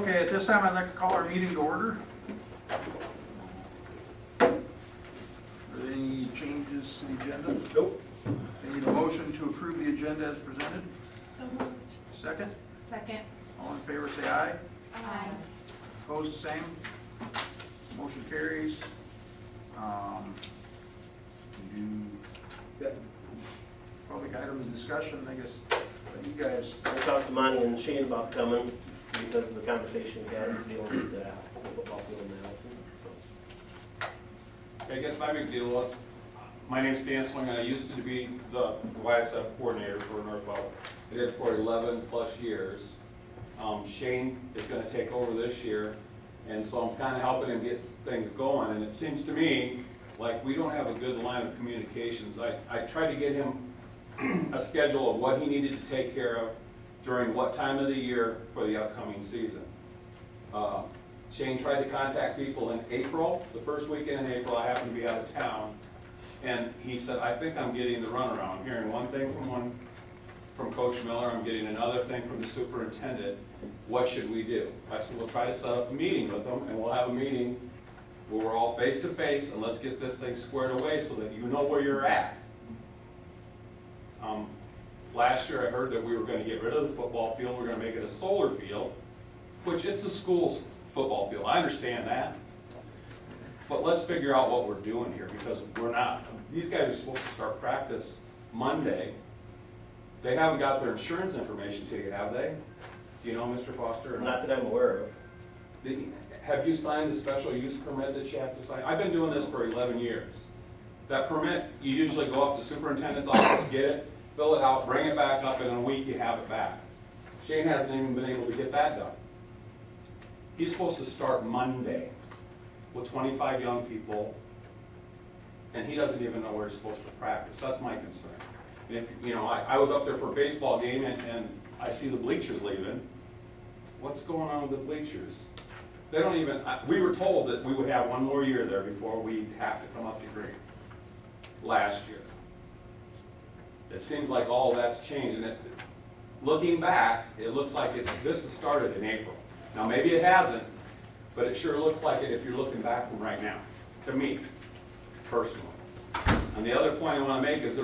Okay, at this time, I'd like to call our meeting to order. Are there any changes to the agenda? Nope. I need a motion to approve the agenda as presented. So moved. Second, Second. all in favor say aye. Aye. Opposed, the same. Motion carries. Do Yep. public items discussion, I guess, you guys. I talked to Monty and Shane about coming because of the conversation we had dealing with the football field in Allison. I guess my big deal was, my name's Stan Sling, and I used to be the YSF coordinator for Northwell. I did it for 11 plus years. Shane is gonna take over this year, and so I'm kinda helping him get things going, and it seems to me like we don't have a good line of communications. I tried to get him a schedule of what he needed to take care of during what time of the year for the upcoming season. Shane tried to contact people in April, the first weekend in April. I happened to be out of town, and he said, I think I'm getting the runaround. I'm hearing one thing from Coach Miller, I'm getting another thing from the superintendent. What should we do? I said, we'll try to set up a meeting with them, and we'll have a meeting where we're all face to face, and let's get this thing squared away so that you know where you're at. Last year I heard that we were gonna get rid of the football field, we're gonna make it a solar field, which it's a school's football field, I understand that. But let's figure out what we're doing here, because we're not. These guys are supposed to start practice Monday. They haven't got their insurance information to you, have they? Do you know, Mr. Foster? Not that I'm aware of. Have you signed the special use permit that you have to sign? I've been doing this for 11 years. That permit, you usually go up to superintendent's office, get it, fill it out, bring it back up, and in a week you have it back. Shane hasn't even been able to get that done. He's supposed to start Monday with 25 young people, and he doesn't even know where he's supposed to practice. That's my concern. And if, you know, I was up there for a baseball game, and I see the bleachers leaving. What's going on with the bleachers? They don't even, we were told that we would have one more year there before we'd have to come up to green last year. It seems like all that's changed, and looking back, it looks like this has started in April. Now, maybe it hasn't, but it sure looks like it if you're looking back from right now, to me, personally. And the other point I want to make is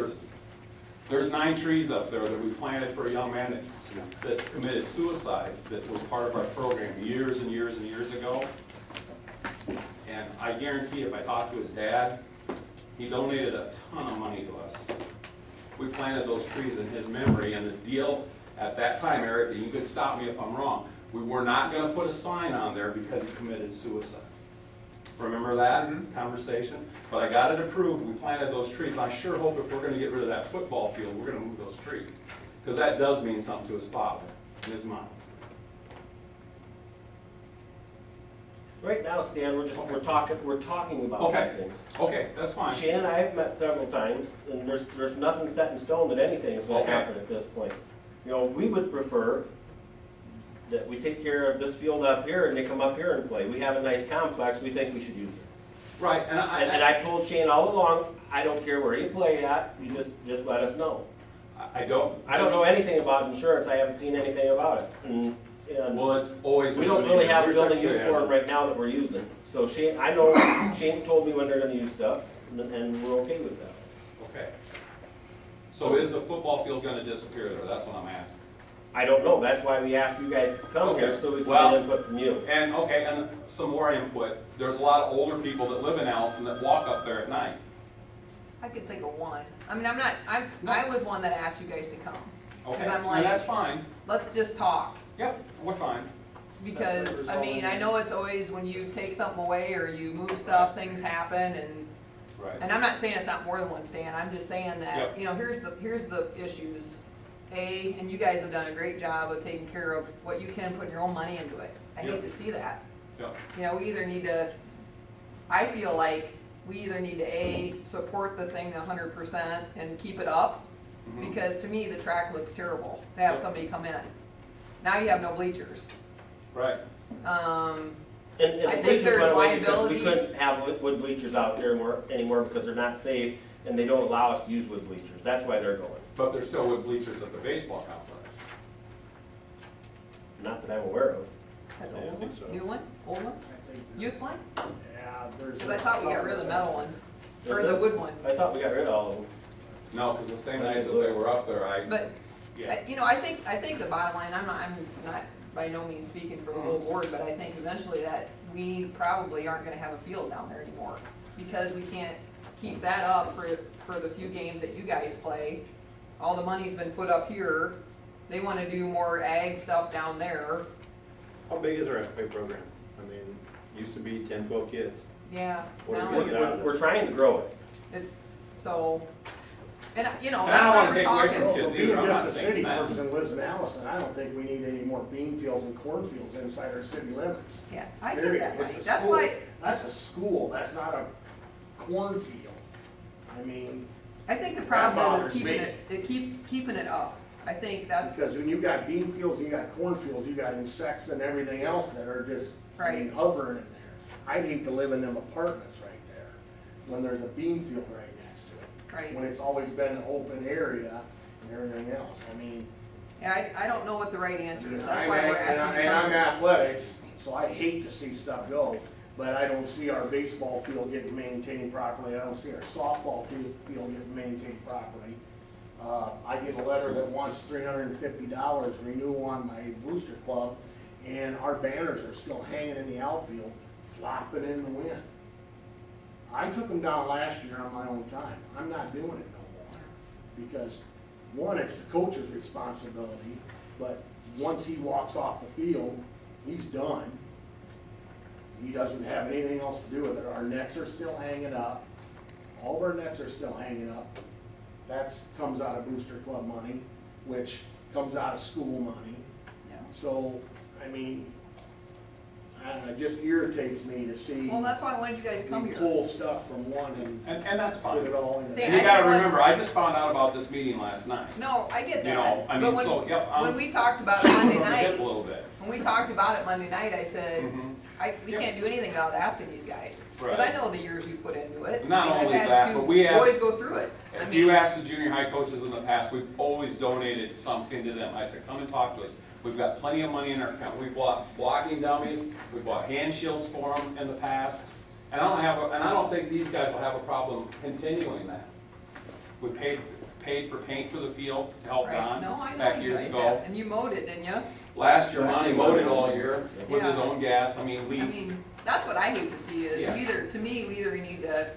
there's 9 trees up there that we planted for a young man that committed suicide, that was part of our program years and years and years ago. And I guarantee if I talked to his dad, he donated a ton of money to us. We planted those trees in his memory, and the deal at that time, Eric, and you can stop me if I'm wrong, we were not going to put a sign on there because he committed suicide. Remember that conversation? But I got it approved, we planted those trees. I sure hope if we're going to get rid of that football field, we're going to move those trees. Because that does mean something to his father and his mom. Right now, Stan, we're talking about Okay. these things. Okay, that's fine. Shane and I have met several times, and there's nothing set in stone that anything is gonna Okay. happen at this point. You know, we would prefer that we take care of this field up here and they come up here and play. We have a nice complex, we think we should use it. Right, and And I've told Shane all along, I don't care where you play at, you just let us know. I don't. I don't know anything about insurance, I haven't seen anything about it. And Well, it's always. we don't really have a building use for it right now that we're using. So Shane, I know Shane's told me when they're gonna use stuff, and we're okay with that. Okay. So is the football field gonna disappear there? That's what I'm asking. I don't know, that's why we asked you guys to come here, so we can Well- get input from you. And, okay, and some more input. There's a lot of older people that live in Allison that walk up there at night. I could think of one. I mean, I was one that asked you guys to come. Okay, Because I'm and like, that's fine. let's just talk. Yep, we're fine. Because, I mean, I know it's always when you take something away or you move stuff, things happen, and Right. I'm not saying it's not more than one stand, I'm just saying Yep. that, you know, here's the issues. And you guys have done a great job of taking care of what you can, putting your own money into it. I hate Yep. to see that. Yep. You know, we either need to, I feel like we either need to support the thing 100% and keep it up, Mhm. because to me, the track looks terrible to have Yep. somebody come in. Now you have no bleachers. Right. And I the think bleachers there's went away because we liability. couldn't have wood bleachers out there anymore because they're not safe, and they don't allow us to use wood bleachers, that's why they're going. But there's still wood bleachers at the baseball complex. Not that I'm aware of. Has the Yeah, I old think one? so. New one, old one, I think, youth one? yeah, there's. Cause I thought we got rid of the metal ones, or Is the it? wood ones. I thought we got rid of all of them. No, because the same night that they were up there, But, yeah. you know, I think the bottom line, I'm not by no means speaking for the whole board, but I think eventually that we probably aren't gonna have a field down there anymore. Because we can't keep that up for the few games that you guys play. All the money's been put up here, they wanna do more ag stuff down there, How big is our FFA program? I mean, used to be 10, 12 kids. yeah, What do now we it's, get out of it? We're trying to grow it. it's, so, and, you know, And I don't that's wanna why we're take away talking. from kids Being either, I'm not just a saying city that. person lives in Allison, I don't think we need any more bean fields and cornfields inside our city limits. Yeah, I get Period. that, It's Mike, a that's school. why, That's a school, that's not a cornfield. I mean, I think the That problem is bothers keeping me. keeping it up. I think that's, because when you got bean fields and you got cornfields, you got insects and everything else that are just, I mean, Right. hovering in there. I'd hate to live in them apartments right there, when there's a bean field right next to it. right. When it's always been an open area and everything else, I mean. Yeah, I don't know what the right answer is, that's I'm why we're and asking you to I'm come. athletics, so I hate to see stuff go, but I don't see our baseball field getting maintained properly, I don't see our softball field getting maintained properly. I get a letter that wants $350 renewal on my booster club, and our banners are still hanging in the outfield, flopping in the wind. I took them down last year on my own time, I'm not doing it no more, because one, it's the coach's responsibility, but once he walks off the field, he's done. He doesn't have anything else to do with it. Our nets are still hanging up. All of our nets are still hanging up. That's, comes out of booster club money, which comes out of school money. Yeah. So, I mean, I don't know, it just irritates me to see Well, that's why I wanted you guys to come we here. pull stuff from one And that's put fine. it all in. See, And you I gotta didn't want- remember, I just found out about this meeting last night. No, I get that. You know, I but mean, when- so, yep, When I'm we talked about it Monday on the hip night, a little bit. when we talked about it Monday night, I said, Mhm. we Yep. can't do anything without asking these guys. Cause Right. I know the years you put into it. Not I mean, I've only had that, to but we have- always go through it. I If you mean, ask the junior high coaches in the past, we've always donated something to them. I said, come and talk to us. We've got plenty of money in our account. We bought blocking dummies, we bought hand shields for them in the past. And I don't think these guys will have a problem continuing that. We paid for paint for the field to help right, Don no, I know back you years guys ago. have, and you mowed it, didn't you? Last year, Monty mowed it all year with his Yeah. own gas. I I mean, mean, that's what I hate to see is Yeah. to me, we either need to,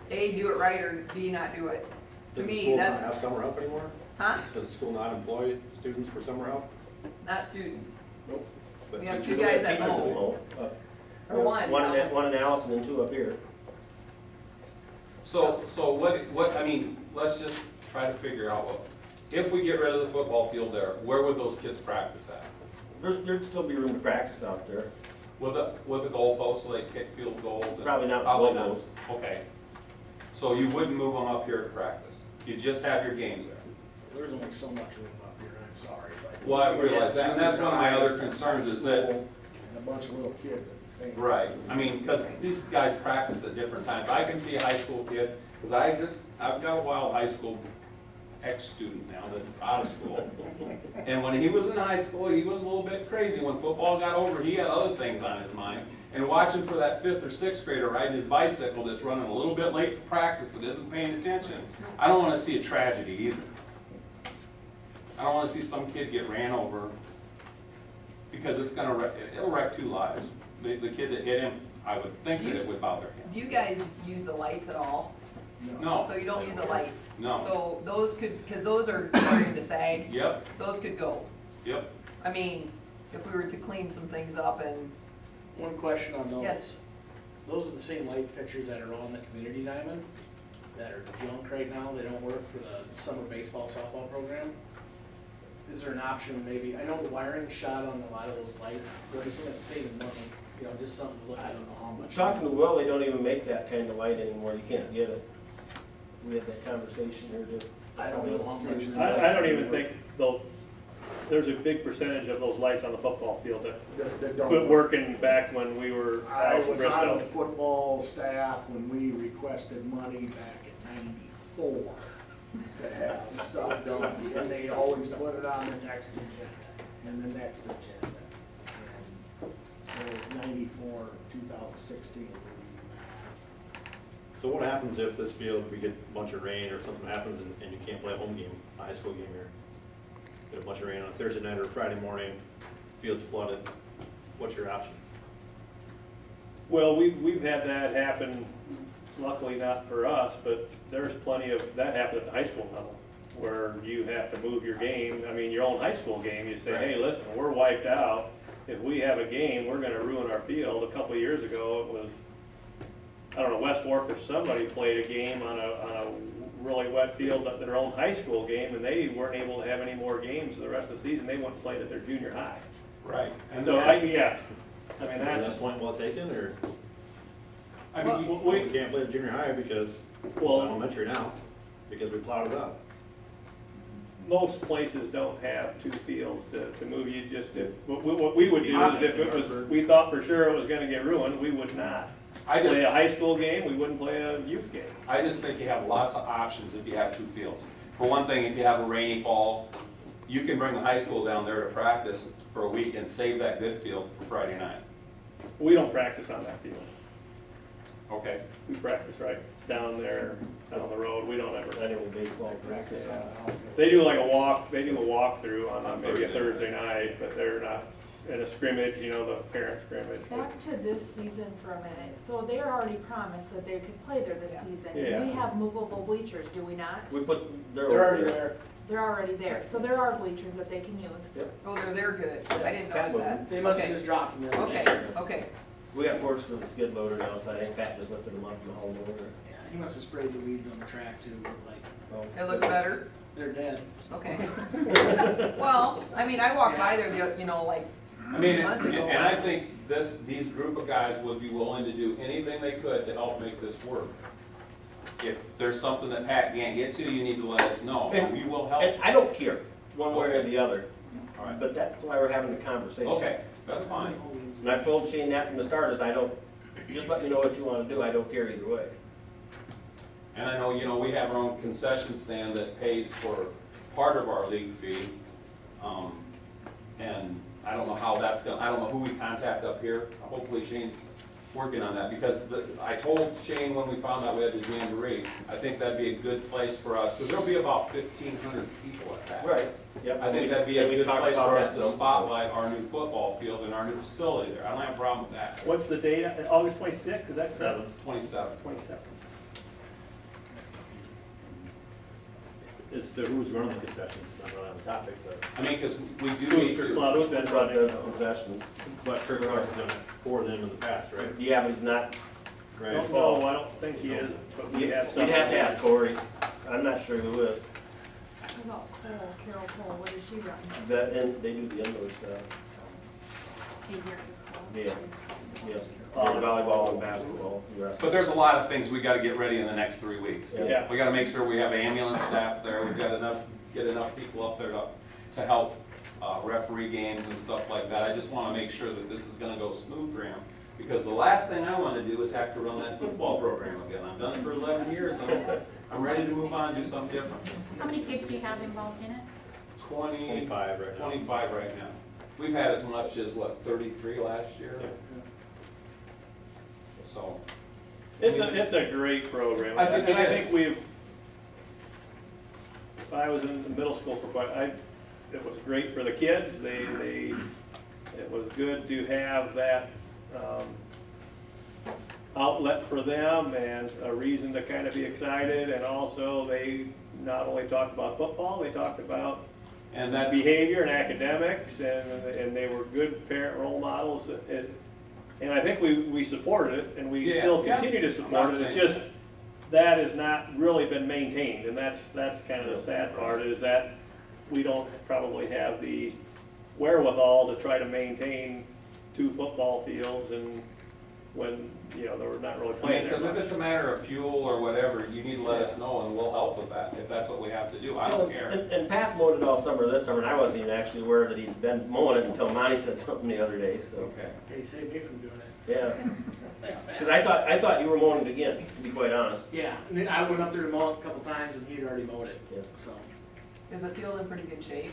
A, do it right, or B, not do it. To Does the me, school not that's, have summer help anymore? huh? Does the school not employ students for summer help? Not students. Nope. But We have teachers- two guys that Teachers mow. will mow. Or one, One yeah. in Allison and two up here. so what, I mean, let's just try to figure out if we get rid of the football field there, where would those kids practice at? There'd still be room to practice out there. With a goalpost, so they kick field goals? and- Probably not Probably not. goalpost. Okay. So you wouldn't move them up here to practice? You just have your games there? There's only so much room up here, I'm sorry, but. Well, I realize that, and that's one of my other concerns is that, And a bunch of little kids at the same. right, I mean, because these guys practice at different times. I can see a high school kid, because I've got a wild high school ex-student now that's out of school. And when he was in high school, he was a little bit crazy. When football got over, he had other things on his mind. And watching for that 5th or 6th grader riding his bicycle that's running a little bit late for practice and isn't paying attention, I don't want to see a tragedy either. I don't want to see some kid get ran over, because it'll wreck 2 lives. The kid that hit him, I would think that it would bother him. Do you guys use the lights at all? No, So you don't use the lights? no, So those could, cause those are starting to sag, yep, those could go. yep. I mean, if we were to clean some things up and, One question on those. yes, Those are the same light fixtures that are on the community diamond that are junk right now. They don't work for the summer baseball softball program. Is there an option maybe, I know the wiring shot on a lot of those lights, but isn't it saving money? You know, just something to look I at. don't know how much. Talking to Will, they don't even make that kind of light anymore. You can't get it. We had that conversation here just. I don't know how much. I don't even think there's a big percentage of those lights on the football field that quit working back when we were I Allison was on the Bristow. football staff when we requested money back in '94 to have stuff done, and they always put it on the next agenda, and the next agenda. And so 94, 2016. So what happens if this field, we get a bunch of rain or something happens and you can't play a home game, a high school game here? Get a bunch of rain on a Thursday night or a Friday morning, field's flooded, what's your option? Well, we've had that happen, luckily not for us, but there's plenty of, that happened at the high school level, where you have to move your game. I mean, your own high school game, you say, hey, listen, we're wiped out. If we have a game, we're gonna ruin our field. A couple of years ago, it was, I don't know, West Warp or somebody played a game on a really wet field, their own high school game, and they weren't able to have any more games the rest of the season. They went and played at their junior high. Right. And So, I mean, Is that's, that point well taken, or I mean, we can't play the junior high because, Well- elementary now, because we plowed it up? most places don't have two fields to move. You just, what we would do is if it was, we thought for sure it was gonna get ruined, we would not play a high school game, we wouldn't play a youth game. I just think you have lots of options if you have two fields. For one thing, if you have a rainy fall, you can bring the high school down there to practice for a week and save that good field for Friday night. We don't practice on that field. Okay. We practice right down there, down the road. We don't ever. Anyway, baseball practice. They do like a walkthrough on maybe a Thursday night, but they're not in a scrimmage, you know, the parent scrimmage. Back to this season for a minute. So they're already promised that they could play there this season. Yeah. We have movable bleachers, do we not? We put, They're already there. They're already there. So there are bleachers that they can use. Yep. Oh, they're good. I didn't notice that. They must Okay. have just dropped them in. Okay, okay. We got forks for the skid loader now, so I think Pat just lifted them up and hauled over. Yeah, he must have sprayed the weeds on the track too, like, Oh. It looks better. they're dead. Okay. Well, I mean, I walked by there, you know, like I mean, months ago. and I think these group of guys would be willing to do anything they could to help make this work. If there's something that Pat can't get to, you need to let us know, and we will help. And I don't care, one way or the other, All right. but that's why we're having the conversation. Okay, that's fine. And I've told Shane that from the start, is I don't, just let me know what you wanna do, I don't care either way. And I know, you know, we have our own concession stand that pays for part of our league fee. And I don't know how that's gonna, I don't know who we contact up here. Hopefully Shane's working on that, because I told Shane when we found out we had the jamboree, I think that'd be a good place for us, because there'll be about 1,500 people at that. Right, yep. I think that'd be a And we've good talked place about for us that, to so- spotlight our new football field and our new facility there. I don't have a problem with that. What's the date? August 26th, is that 27. 27th. It's who's running the concessions, not really on the topic, but. I mean, because we do need Booster to. Club. Booster Club does concessions. But Kirk Clark's done it for them in the past, right? Yeah, but he's not, Right. No, I don't think he is, but we you'd have have some. to ask Corey, I'm not sure who is. What about Cole, Carol Cole, what does she run? They do the indoor stuff, Steve here at school. yeah, volleyball and basketball, the rest. But there's a lot of things we gotta get ready in the next 3 weeks. Yeah. We gotta make sure we have ambulance staff there, we've got get enough people up there to help referee games and stuff like that. I just wanna make sure that this is gonna go smooth for him, because the last thing I wanna do is have to run that football program again. I've done it for 11 years, I'm ready to move on and do something different. How many kids do you have involved in it? 25 right now. 25 right now. We've had as much as, what, 33 last year? So, It's a great program. I think it I is. think we've, I was in the middle school for it was great for the kids. It was good to have that, outlet for them and a reason to kind of be excited. And also they not only talked about football, they talked about and that's, behavior and academics, and they were good parent role models. And I think we supported it, and we Yeah, still yeah. continue to support it. It's just, that has not really been maintained, and that's kind of the sad part, is that we don't probably have the wherewithal to try to maintain 2 football fields, and when, you know, they're not really playing there because if much. it's a matter of fuel or whatever, you need to let us know and we'll help with that, if that's what we have to do. I don't care. And Pat's mowed it all summer this summer, and I wasn't even actually aware that he'd been mowing it until Monty said something the other day, so, Okay. They saved me from doing it. yeah. Because I thought you were mowing it again, to be quite honest. Yeah, and then I went up there to mow it a couple times and he'd already mowed it, Yeah. so. Is the field in pretty good shape?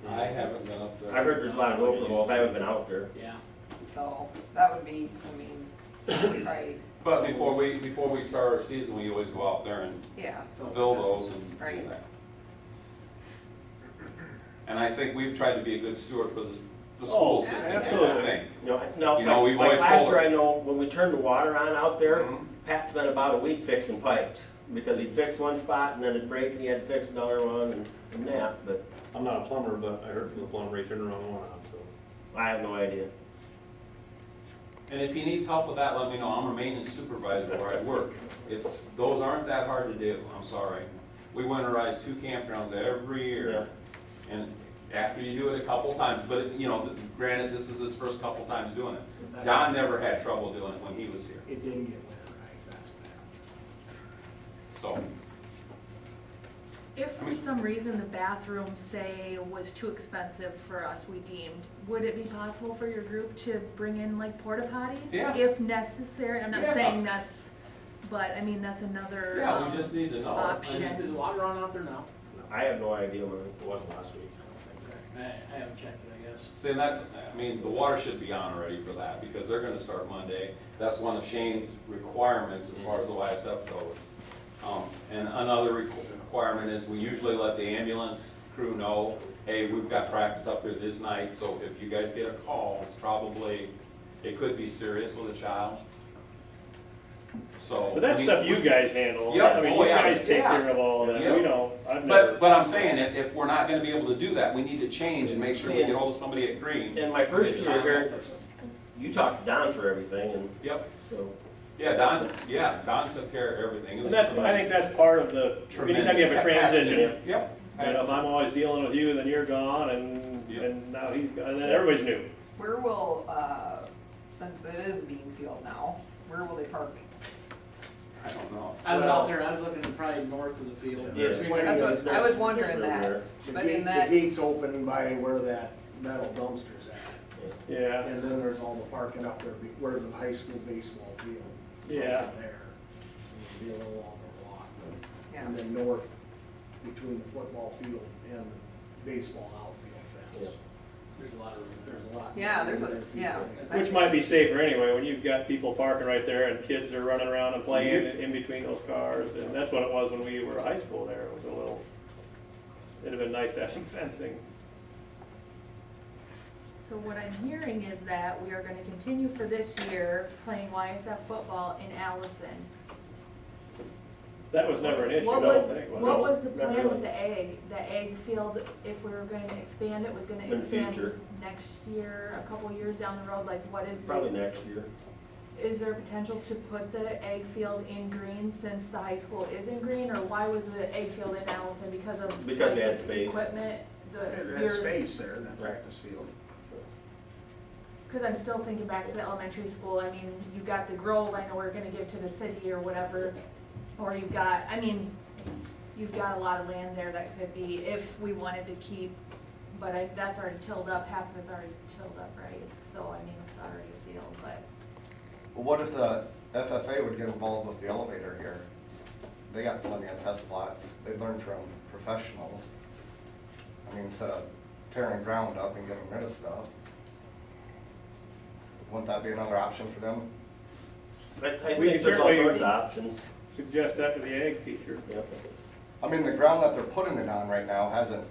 I haven't been up there. I heard there's a lot of overgrowth, I haven't been out there. Yeah, So that would be, I mean, right, But before we start our season, we always go out there and yeah. fill those and do Right. that. And I think we've tried to be a good steward for the school Oh, system, I absolutely. think. No, You know, we've like always last told year, her. I know, when we turned the water on out there, Mhm. Pat spent about a week fixing pipes, because he'd fix one spot and then it'd break and he had to fix another one and that, but I'm not a plumber, but I heard from the plumber, he turned the wrong one on, so. I have no idea. And if he needs help with that, let me know. I'm a maintenance supervisor where I work. Those aren't that hard to do, I'm sorry. We winterize 2 campgrounds every year. And after you do it a couple times, but, you know, granted, this is his first couple times doing it. Don never had trouble doing it when he was here, It didn't get winterized, that's what happened. so. If for some reason the bathroom, say, was too expensive for us, we deemed, would it be possible for your group to bring in like porta potties? Yeah. If necessary, I'm not Yeah. saying that's, but I mean, that's another, Yeah, we just need to know. option. Is water on out there now? I have no idea when It wasn't last week. I haven't checked it, I guess. See, and that's, I mean, the water should be on already for that, because they're gonna start Monday. That's one of Shane's requirements as far as the YSF goes. And another requirement is we usually let the ambulance crew know, hey, we've got practice up there this night, so if you guys get a call, it's probably, it could be serious with a child. So. But that's I mean, stuff you guys handle. Yep. I mean, Oh, you yeah. guys take Yeah. care of all of that. Yep. We don't, I've never. But I'm saying, if we're not gonna be able to do that, we need to change and make sure we get hold of somebody at Green. In my first year here, you talked to Don for everything and Yep, so. yeah, Don took care of everything. It And was that's, I think that's part of the, anytime you have a transition, Yep. you know, if I'm always dealing with you, then you're gone, and now he's gone, and then everybody's new. Where will, since it is being field now, where will they park? I don't know. I was out there, I was looking probably north of the field. Yeah. That's what, I was wondering that, The but in gate, that, the gate's open by where that metal dumpster's at. Yeah, And then there's all the parking up there where the high school baseball field. Yeah. Up there. It'll be a little longer walk, but, yeah, and then north between the football field and the baseball outfield fence. There's a lot of room there. There's a lot. Yeah, there's a- yeah. which might be safer anyway, when you've got people parking right there and kids are running around and playing in between those cars, and that's what it was when we were high school there, it was a little, it'd have been nice to have some fencing. so what I'm hearing is that we are gonna continue for this year playing YSF football in Allison. That was never an issue, I What don't was, think. was what it? was the Never plan with really. the egg? The egg field, if we were gonna expand it, was gonna In the expand future. next year, a couple years down the road, like what is Probably the, next year. is there potential to put the egg field in Green since the high school is in Green, or why was the egg field in Allison, because of? Because we had like, space. Equipment, It the, had your, space there in that practice field. cause I'm still thinking back to the elementary school, I mean, you got the Grove, I know we're gonna give to the city or whatever, or you've got, I mean, you've got a lot of land there that could be, if we wanted to keep, but that's already tilled up, half of it's already tilled up, right? So, I mean, it's already a field, but, Well, what if the FFA would get involved with the elevator here? They got plenty of test plots. They learn from professionals. I mean, instead of tearing ground up and getting rid of stuff. Wouldn't that be another option for them? I We think can there's all certainly- sorts of options. Suggest that to the egg teacher. Yep. I mean, the ground that they're putting it on right now hasn't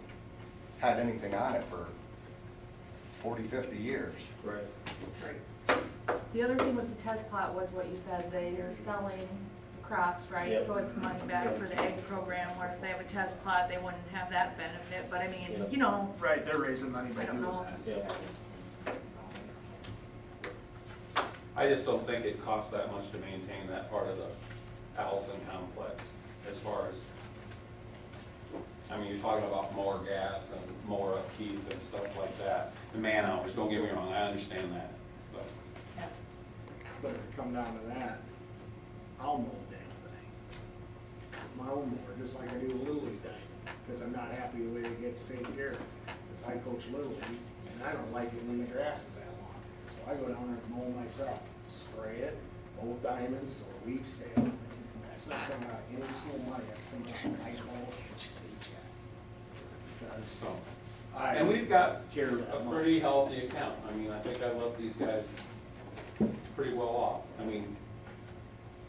had anything on it for 40, 50 years. Right. right, the other thing with the test plot was what you said, they are selling crops, right? Yep. So it's money back for the egg program, where if they have a test plot, they wouldn't have that benefit, but I mean, Yep. you know, Right, they're raising money by I don't doing know. that. Yeah. I just don't think it costs that much to maintain that part of the Allison complex as far as, I mean, you're talking about more gas and more upkeep and stuff like that. The man hours, don't get me wrong, I understand that, but. yeah. But if it come down to that, I'll mow the damn thing. My own mower, just like I do a Little League thing, because I'm not happy the way it gets taken care of. Because I coach Little League, and I don't like it when the grass is that long. So I go down there and mow myself, spray it, both diamonds, so the weeds stay off. That's not coming out of any school money, that's coming out of my balls. Because So, And we've got care a that much. pretty healthy account. I mean, I think I left these guys pretty well off. I mean,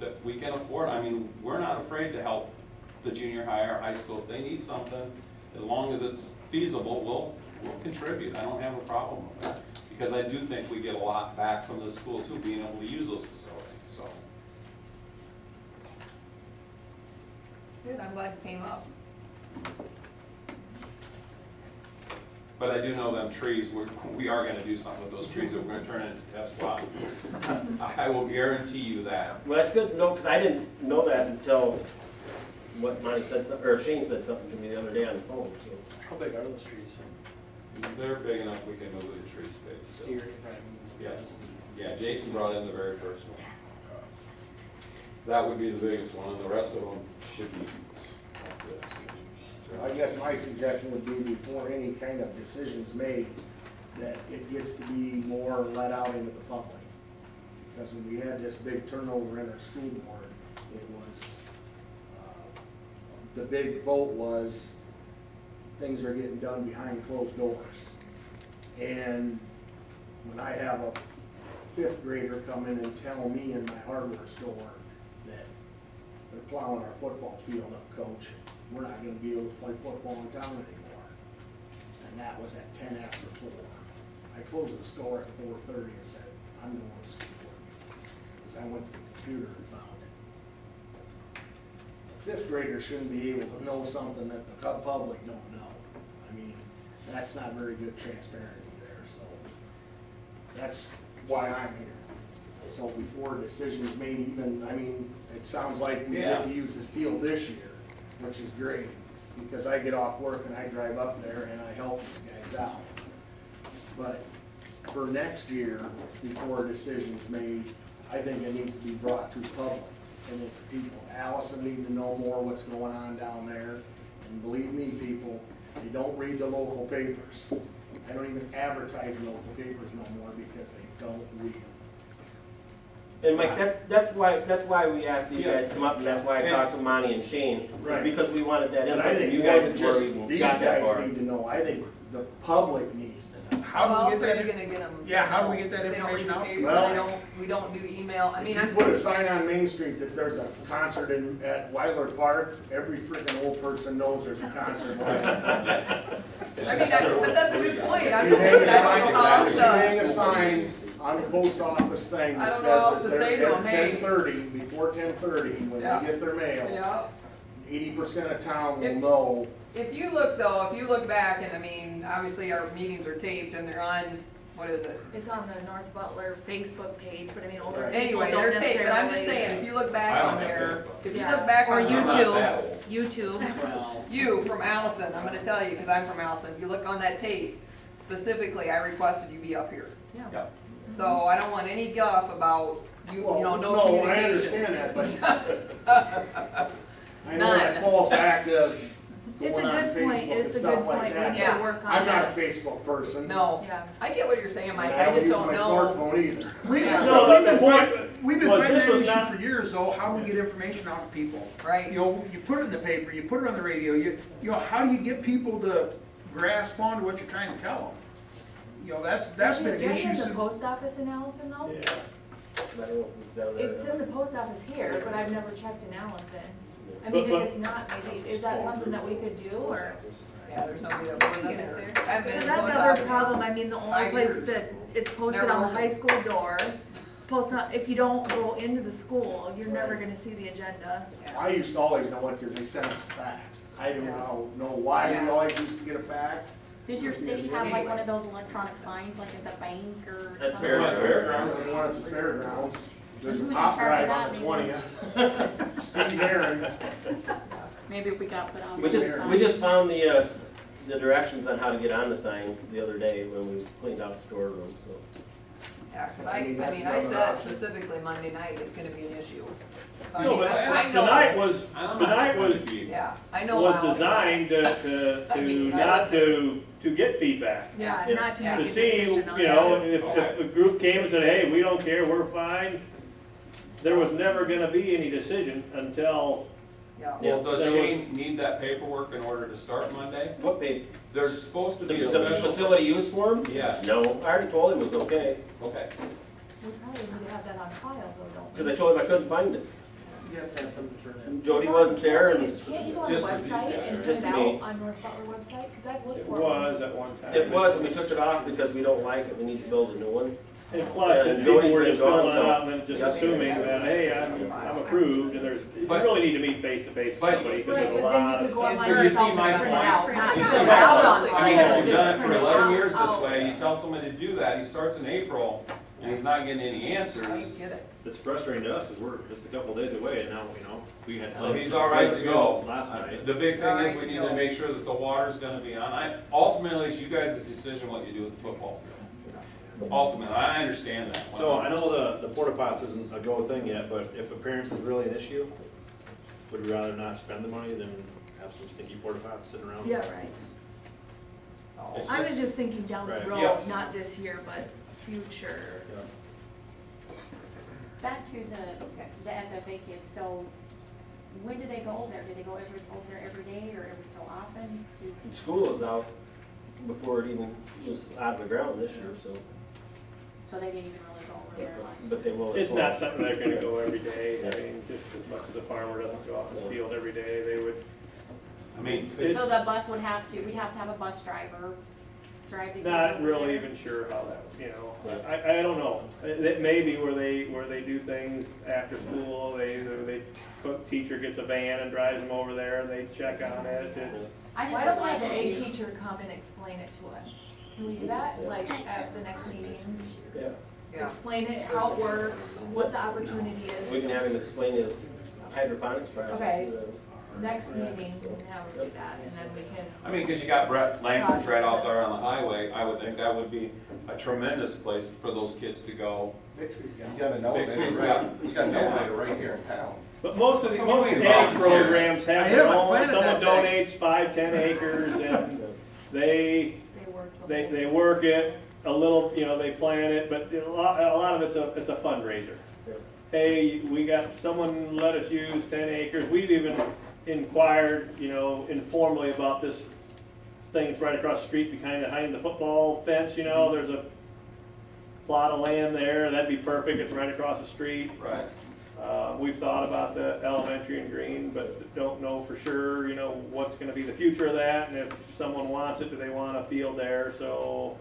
that we can afford, I mean, we're not afraid to help the junior high or high school. If they need something, as long as it's feasible, we'll contribute. I don't have a problem with that. Because I do think we get a lot back from the school too, being able to use those facilities, so. Good, I'm glad you came up. But I do know them trees, we are gonna do something with those trees that we're gonna turn into test plot. I will guarantee you that. Well, that's good to know, because I didn't know that until what Monty said, or Shane said something to me the other day on the phone, so. How big are those trees? They're big enough, we can move the tree stays. so. Steer, right? Yes, yeah, Jason brought in the very first one. That would be the biggest one, and the rest of them should be like this. I guess my suggestion would be before any kind of decisions made, that it gets to be more let out into the public. Because when we had this big turnover in our school board, it was, the big vote was, things are getting done behind closed doors. And when I have a fifth grader come in and tell me in my hardware store that they're plowing our football field up, coach, we're not gonna be able to play football in town anymore. And that was at 10 after 4. I closed the store at 4:30 and said, I'm going to school board meeting. Because I went to the computer and found it. A fifth grader shouldn't be able to know something that the public don't know. I mean, that's not very good transparency there, so that's why I'm here. So before decisions made even, I mean, it sounds like we get to use the field this year, which is great, because I get off work and I drive up there and I help these guys out. But for next year, before a decision's made, I think it needs to be brought to the public. And if the people, Allison need to know more what's going on down there. And believe me, people, they don't read the local papers. I don't even advertise in local papers no more because they don't read them. And Mike, that's why we asked these guys to come up, and that's why I talked to Monty and Shane, is Right. because we wanted that And I input think from you more guys than before just we even these got that guys far. need to know, I think the public needs to know. How Well, do we also, get you're that? gonna get them. Yeah, how do we get that information out? Well- We don't do email, I mean, If you I'm. put a sign on Main Street that there's a concert at Weiler Park, every freaking old person knows there's a concert. I mean, but that's a good point, I'm You just hang thinking, a I sign, don't know how else you hang a to. sign on the post office thing I that don't know how says else that to say to they're them, at hey. 10:30, before 10:30, when Yeah. they get their mail, Yeah, 80% of town will If- know. if you look though, if you look back, and I mean, obviously our meetings are taped and they're on, what is it? It's on the North Butler Facebook page, but I mean, older Right. people Anyway, don't they're taped, but I'm just necessarily- saying, if you look I back don't on have there, Facebook. if you Yeah. look back Or on I'm not YouTube. that old. YouTube. Well, you from Allison, I'm gonna tell you, cause I'm from Allison, if you look on that tape, specifically, I requested you be up here. Yeah. So I don't want any guff about you, you know, Well, no no, I communication. understand that, but I know that None. falls back to It's a going on good point, Facebook and it's a stuff good like point, we that. need Yeah. to work on I'm not a that. Facebook person. No, Yeah. I get what you're saying, Mike, And I I just use don't my know. smartphone either. Yeah. No, We've the been point fighting, we've been was fighting this that was issue not- for years, though, how do we get information out to people? Right. You know, you put it in the paper, you put it on the radio, you know, how do you get people to grasp onto what you're trying to tell them? You know, that's been an Is issue it in the since. post office in Allison though? Yeah. I don't know if it's down there. It's in the post office here, but I've never checked in Allison. I But- mean, but- if it's not, maybe, is that something that we could do, or? Yeah, there's nobody that goes in Get it there. there? I've been in Because the that's post the other office. problem, I mean, the only 5 place years. that it's posted Never on the opened. high school door, it's posted on, if you don't go into the school, you're never gonna see the agenda. I used to always know it because they sent us a fax. I didn't know why we Yeah. always used to get a fax. Does your city have like Anyway. one of those electronic signs like at the bank or That's something? fair. There's one at the fairgrounds. There's a Who's in pop charge of drive on that, the maybe? 20th. Steve Aaron. Maybe if we got put on. We some just signs. found the directions on how to get on the sign the other day when we cleaned out the storeroom, so. Yeah, 'cause I mean, that's I another said option. specifically Monday night, it's gonna be an issue. So I No, mean, but I know. tonight was, I'm not tonight trying was, to be- Yeah, I know. was Allison. designed to, I mean, I not love to get feedback. Yeah, Yeah. not to Yeah. make To a see, decision on you that. know, if a group came and said, hey, we don't care, we're fine, there was never gonna be any decision until Yeah. Well, does There Shane need that paperwork in order to start Monday? What paper? There's supposed to be a The special. facility use form? Yes. No, I already told him it was okay, Okay. We probably need to have that on file though, don't we? because I told him I couldn't find it. You have to have something to turn in. Jody wasn't there, and Can't you go on the Just for these website guys. and Just print it me. out on North Butler website? Cause I've looked It for it. was at one time. it was, and we took it off because we don't like it, we need to build a new one. And plus, And people Jody's were been just gone filling it till- out and then just Yep. assuming that, hey, I'm approved, and you But- really need to meet face to face with But- somebody, because Right, there's a but then lot you of could go stuff. online So you yourself see my and print it point? out, You not see print my it out on point? I file, mean, just we've done it print for it 11 out. years this Oh. way, you tell somebody to do that, he starts in April, and he's not getting any I get answers. it. It's frustrating to us, because we're just a couple days away, and now, we had. So he's all right to go. Last night. The big All thing is right we to need go. to make sure that the water's gonna be on. Ultimately, it's you guys' decision what you do with the football field. Ultimately, I understand that. So I know the porta pots isn't a go thing yet, but if appearance is really an issue, would we rather not spend the money than have some stinky porta pots sitting around? Yeah, right. It's I was just- just thinking down the Right. road, Yeah. not this year, but future. Yeah. Back to the FFA kids, so when do they go there? Do they go over there every day or every so often? School is out before it even was out of the ground this year, so, So they didn't even really go over there last. but they will. It's not something they're gonna go every day, I mean, just as much as a farmer doesn't go out in the field every day, they would. I mean, So the bus would have to, we'd have to have a bus driver drive the kids Not over really there. even sure how that, I don't know. It may be where they do things after school, the teacher gets a van and drives them over there, and they check on it, it's. I just Why don't don't we like have the A the teacher come and explain it to us? Can we do that, like, at the next meeting? Yeah, Yeah. Explain it, how it works, what the opportunity we can is. have him explain his hydroponics project. Okay. Next meeting, we can have them do that, and then we can. I mean, because you got Brett Langford's right out there on the highway, I would think that would be a tremendous place for those kids to go. Bixby's got You got an elevator, Bixby's right, you got an elevator right here in town. But most of the Come on, we ag volunteer. programs I have their haven't own, planted someone that donates 5-10 acres, and they They work. the whole- they work it a little, they plan it, but a lot of it's a fundraiser. Yeah. Hey, we got, someone let us use 10 acres, we've even inquired, informally about this thing that's right across the street behind the football fence, there's a plot of land there, that'd be perfect, it's right across the street. Right. We've thought about the elementary and green, but don't know for sure, what's gonna be the future of that, and if someone wants it, do they want a field there, so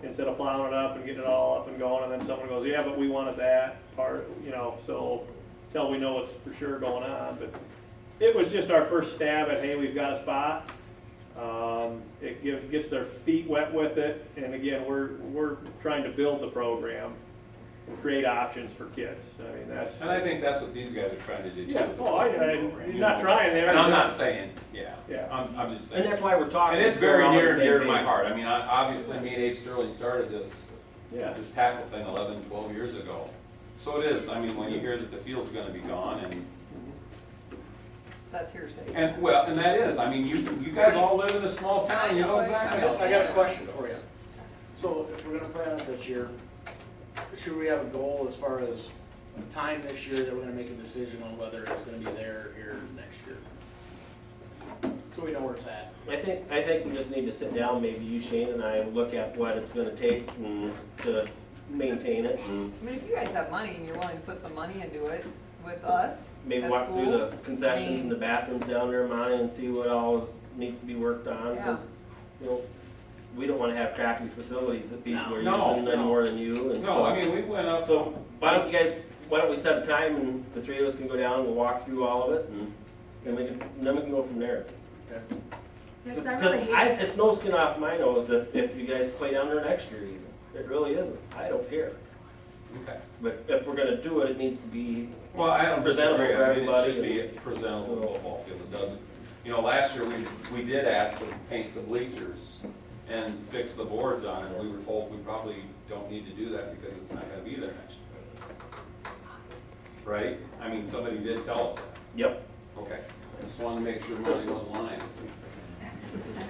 instead of plowing it up and getting it all up and going, and then someone goes, yeah, but we wanted that part, so, till we know what's for sure going on, but it was just our first stab at, hey, we've got a spot. It gets their feet wet with it, and again, we're trying to build the program and create options for kids, I mean, that's. And I think that's what these guys are trying to do too. Yeah, with the oh, football program, you're you not know. trying there. And I'm not saying, yeah, Yeah. I'm just And saying. that's why we're talking. And it's so we're very all on the near and same dear to my page. heart. I mean, obviously, me and Abe Sterling started this, Yeah. this tackle thing 11, 12 years ago. So it is, I mean, when you hear that the field's gonna be gone That's hearsay. and well, and that is, I mean, you guys all live in a small town, you know exactly. I got a question for you. So if we're gonna plan it this year, should we have a goal as far as a time this year that we're gonna make a decision on whether it's gonna be there or here next year? So we know where it's at. I think we just need to sit down, maybe you, Shane, and I, look at what it's gonna take to maintain it, and I mean, if you guys have money and you're willing to put some money into it with us, maybe as walk through the schools, concessions and the bathrooms down there, Monty, and see what all needs to be worked on, because, we don't wanna have crappy facilities that people are No, using any no. more than you, and No, I mean, we went up. so, why don't we set a time, and the three of us can go down and we'll walk through all of it, and then we can go from there. Yeah, 'cause I really Because hate, it's no skin off my nose if you guys play down there next year even. It really isn't. I don't care. Okay. But if we're gonna do it, it needs to be, Well, I don't Presentable disagree, for I mean, it should everybody. be a presentable football field, it doesn't. Last year, we did ask them to paint the bleachers and fix the boards on it, we were told we probably don't need to do that because it's not gonna be there next year. Right? I mean, somebody did tell us that. yep. Okay, I just wanted to make sure money wasn't lying.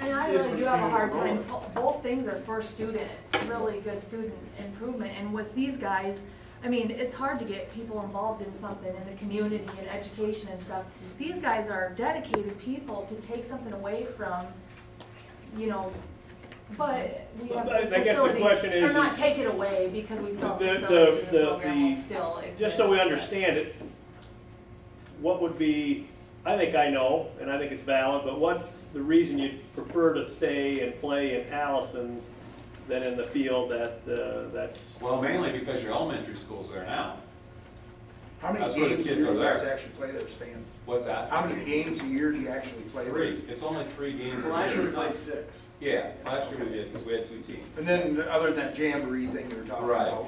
and I really do have a hard time, both things are for student, really good student improvement, and with these guys, I mean, it's hard to get people involved in something in the community and education and stuff. These guys are dedicated people to take something away from, you know, but we have But I the guess the facilities, question or is- not take it away because we still have The- facilities and the- the program will the- still exist. Just so we but- understand it, what would be, I think I know, and I think it's valid, but what's the reason you'd prefer to stay and play in Allison than in the field that's, Well, mainly because your elementary school's there now. How many That's where the games a kids year are do you guys there. actually play there, Stan? What's that? How many games a year do you actually play there? 3. It's only 3 games. a Last year year. we played 6. Yeah, last year we did, because we had 2 teams. And then, other than that jamboree thing you were talking Right. about,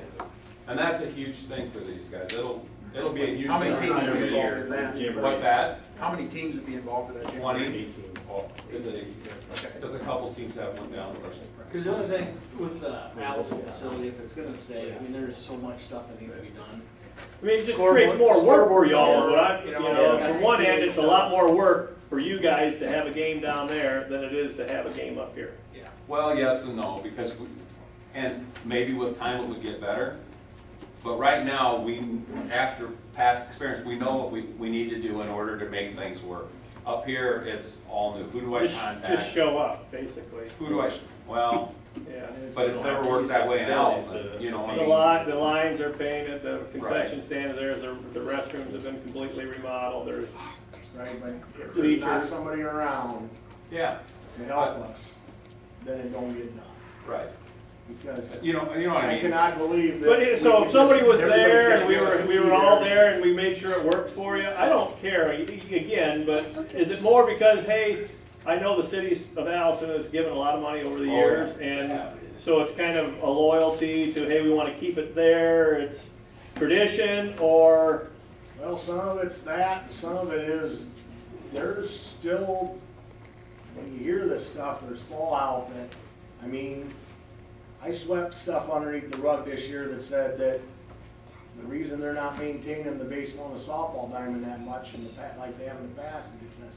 And that's a huge thing for these guys. It'll be a huge. how many thing teams for would be them. involved in that? Jamboree. What's that? How many teams would be involved in that jamboree? 20. Oh, is it 18? Okay. Because a couple teams have one down. Because the other thing with the Allison facility, if it's gonna stay, I mean, there's so much stuff that needs to be done. I mean, it just Scoreboard- creates more work for y'all, but I, you you know, know, that's from one the end, big it's a stuff. lot more work for you guys to have a game down there than it is to have a game up here. Yeah. Well, yes and no, because and maybe with time it would get better. But right now, after past experience, we know what we need to do in order to make things work. Up here, it's all new. Who do I Just contact? show up, basically. Who do I, well, Yeah. but it's never worked that way in Allison, you know. I mean, The lines are painted, the concession stand is there, the restrooms have been completely remodeled, there's, Right, but if there's not Bleachers. somebody around Yeah, to help us, then it don't get done. right. Because You know what I I mean? cannot believe that. but so we if can somebody just- was everybody's there gotta and we give us a were key all there. there and we made sure it worked for you, I don't care, again, but is it more because, hey, I know the cities of Allison has given a lot of money over the Oh, years, yeah. and Yeah. so it's kind of a loyalty to, hey, we wanna keep it there, it's tradition, or, Well, some of it's that, and some of it is, there's still, when you hear this stuff, there's fallout that, I mean, I swept stuff underneath the rug this year that said that the reason they're not maintaining the baseball and the softball diamond that much in the like they have in the past is because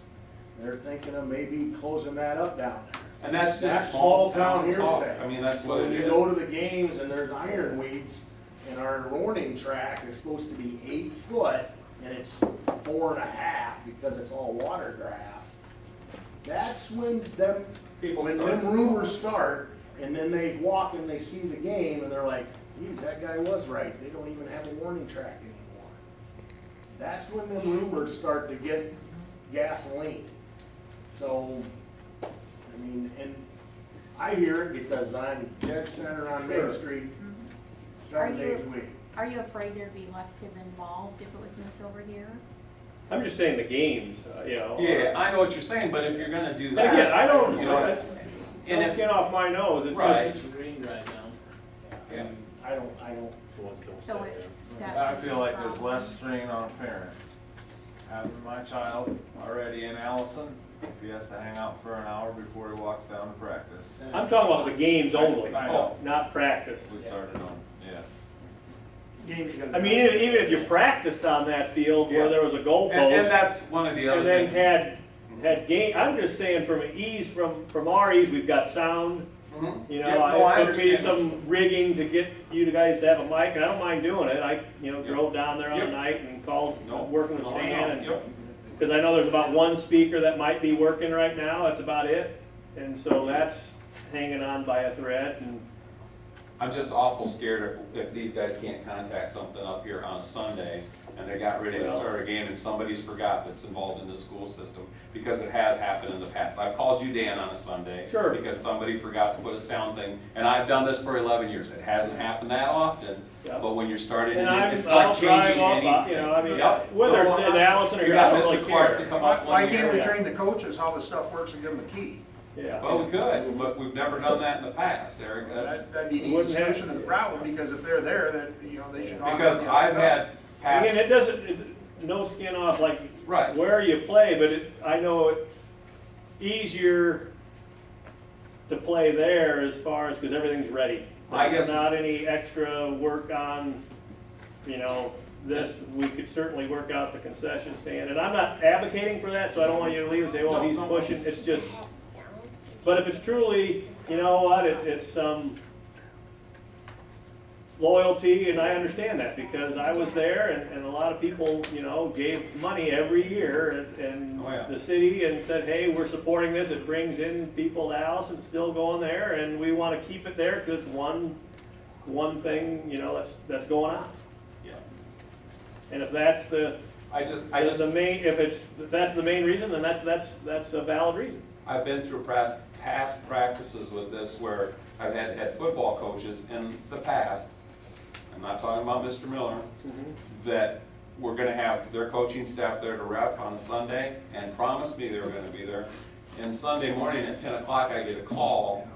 they're thinking of maybe closing that up down there. And that's That's just small small town town talk. hearsay. I mean, that's But what when it you is. go to the games and there's ironweeds, and our warning track is supposed to be 8 foot, and it's 4.5 because it's all water grass, that's when them rumors start, and then they walk and they see the game, and they're like, geez, that guy was right, they don't even have a warning track anymore. That's when them rumors start to get gasoline. So, I mean, and I hear it because I'm dead center on Main Street, 7 Are you- days a week. Are you afraid there'd be less kids involved if it was moved over here? I'm just saying the games, you know. Yeah, I know what you're saying, but if you're gonna do that. Again, I don't, You know, that's, and no if, skin off my nose, it's Right. just, It's green right now. I mean, I don't, So it, that I should be feel a like there's problem. less strain on a parent. Having my child already in Allison, if he has to hang out for an hour before he walks down to practice. I'm talking about the games only, I know. not practice. We started on, yeah. games are gonna. I mean, even if you practiced on that field where there was a and goalpost, that's one of the other and then things. had game, I'm just saying from ease, from our ease, we've got sound. Mhm. You Yeah, know, no, I it took me understand. some rigging to get you guys to have a mic, and I don't mind doing it. I, drove down there on the Yep. night and called, No, working with no, Stan, no, and yep. because I know there's about one speaker that might be working right now, that's about it. And so that's hanging on by a thread, and I'm just awful scared if these guys can't contact something up here on a Sunday, and they got ready to Well- start a game, and somebody's forgot that's involved in the school system, because it has happened in the past. I've called you, Dan, on a Sunday. Sure. Because somebody forgot to put a sound thing, and I've done this for 11 years. It hasn't happened that often, Yeah. but when you're starting, And it's I'll like drive changing off, anything. you know, I mean, Yep. whether it's No, in Allison or we here, got I don't Mr. really Clark care. to come Why up why one can't we year. train the coaches how this stuff works and give them a key? Yeah. Well, we could, but we've never done that in the past, Eric. That's That'd be an easy Wouldn't have- solution to the problem, because if they're there, then, they should. because automatically I've have had past. Again, it doesn't, no skin off like Right. where you play, but I know it easier to play there as far as, because everything's ready. I There's guess- not any extra work on, this, we could certainly work out the concession stand, and I'm not advocating for that, so I don't want you to leave and say, well, he's pushing, it's just, but if it's truly, you know what, it's some loyalty, and I understand that, because I was there, and a lot of people, you know, gave money every year, and Oh, yeah. the city, and said, hey, we're supporting this, it brings in people to Allison, still going there, and we wanna keep it there, cause one thing, you know, that's going on. Yeah. And if that's the main, if that's the main reason, then that's a valid reason. I've been through past practices with this where I've had football coaches in the past, I'm not talking about Mr. Miller, that were gonna have their coaching staff there to ref on a Sunday and promised me they were gonna be there. And Sunday morning at 10 o'clock, I get a call,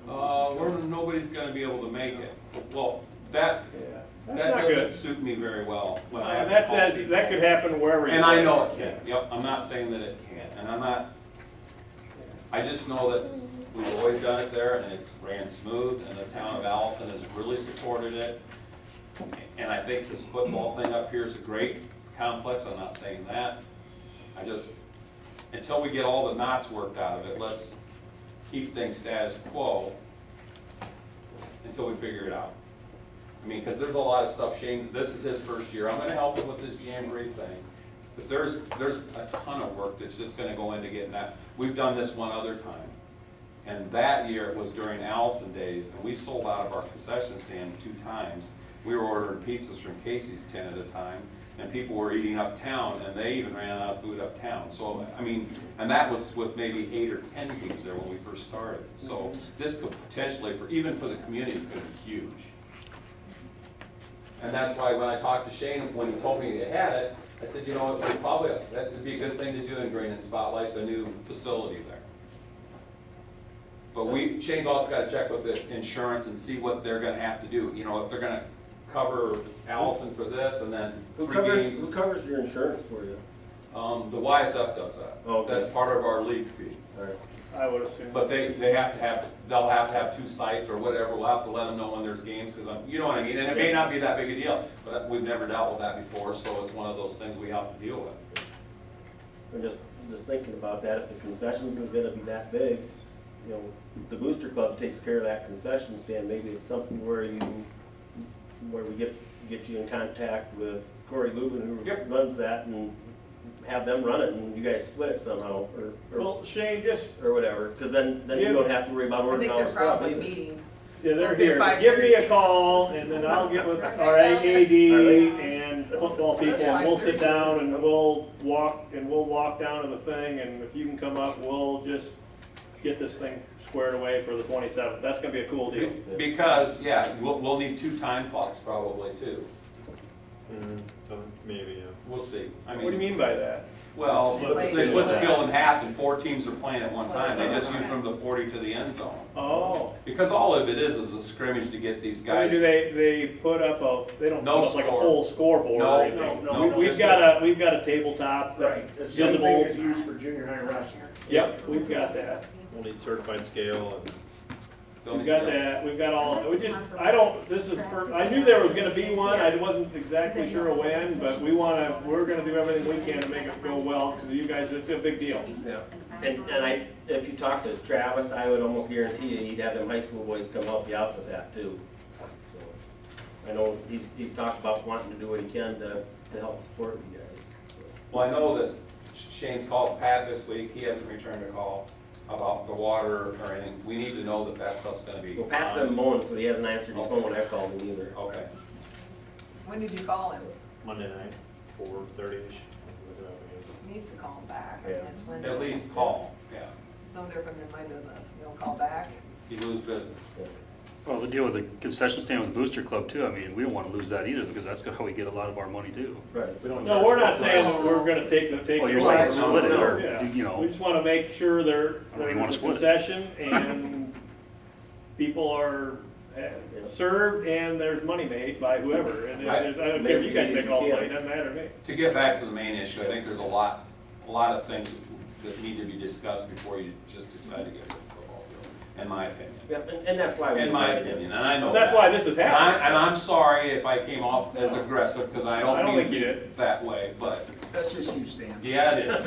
nobody's gonna be able to make it. Well, that That's that not doesn't good. suit me very well when I have to That call says, people. that could happen wherever you And I are. know it can, yep, I'm not saying that it can't, and I'm not, I just know that we've always done it there, and it's ran smooth, and the town of Allison has really supported it. And I think this football thing up here is a great complex, I'm not saying that. I just, until we get all the knots worked out of it, let's keep things status quo until we figure it out. I mean, because there's a lot of stuff, Shane's, this is his first year, I'm gonna help him with this jamboree thing. But there's a ton of work that's just gonna go into getting that. We've done this one other time. And that year, it was during Allison days, and we sold out of our concession stand 2 times. We were ordering pizzas from Casey's 10 at a time, and people were eating uptown, and they even ran out of food uptown. So, I mean, and that was with maybe 8 or 10 teams there when we first started. So this could potentially, even for the community, could be huge. And that's why when I talked to Shane, when he told me they had it, I said, you know, that would be a good thing to do in Green and Spotlight, the new facility there. But Shane's also gotta check with the insurance and see what they're gonna have to do. You know, if they're gonna cover Allison for this and then Who 3 covers, games. who covers your insurance for you? The YSF does that. Okay. That's part of our league fee. All right. I would assume. But they'll have to have 2 sites or whatever. We'll have to let them know when there's games, because you know what I mean? And it may not be that big a deal, but we've never dealt with that before, so it's one of those things we have to deal with. I'm just thinking about that, if the concessions are gonna be that big, you know, the Booster Club takes care of that concession stand, maybe it's something where we get you in contact with Corey Lubin, who Yep. runs that, and have them run it, and you guys split it somehow, Well, Shane, just, or whatever, because then you don't have to worry about I ordering think all they're the stuff probably either. meeting. yeah, they're Supposed to be here. at Give me 5:30. a call, and then I'll get with Right our now, AAD Are and football people, and we'll sit down and we'll walk down to the thing, and if you can come up, we'll just get this thing squared away for the 27th. That's gonna be a cool deal. Because, yeah, we'll need 2 time clocks probably too. Maybe, yeah. We'll see. I What do you mean by that? Well, Split they split the the field in half and 4 teams are playing at one time. They just use from the 40 to the end zone. Oh. Because all of it is a scrimmage to get these I mean, guys. do they put up they don't No put up like a score. full scoreboard No, or anything? no, We've just got a tabletop that's Right, the same thing visible. is used for junior high wrestling. Yep, we've got that. We'll need certified scale and. We've got that, we've got all, I knew there was gonna be one, I wasn't exactly sure when, but we're gonna do everything we can to make it go well, because you guys, it's a big deal. Yeah, and if you talk to Travis, I would almost guarantee you, he'd have them high school boys come help you out with that too. So, I know he's talked about wanting to do what he can to help support you guys. So. Well, I know that Shane's called Pat this week. He hasn't returned a call about the water or anything. We need to know that stuff's gonna be. Well, Pat's been mowing, so he hasn't answered his phone when I've called him either. Okay. When did you call him? Monday night, 4:30-ish. He needs to call him back. I mean, it's when- At least call, yeah. It's no different than my business. You don't call back. You lose business. Well, the deal with the concession stand with Booster Club too, I mean, we don't want to lose that either, because that's how we get a lot of our money too. Right. We don't No, we're not saying that we're gonna take Well, you're the saying right. split it, or, Yeah. you know. We just wanna make sure You wanna there's a split it. concession and people are served and there's money made by whoever. And I don't care if you guys make all the money, doesn't matter to me. To get back to the main issue, I think there's a lot of things that need to be discussed before you just decide to get rid of the football field, in my opinion. Yeah, and that's why we. In my opinion, and I know That's that. why this is happening. And I'm sorry if I came off as aggressive, because I I don't don't mean think to you be did. that way, but That's just you, Stan. yeah, it is.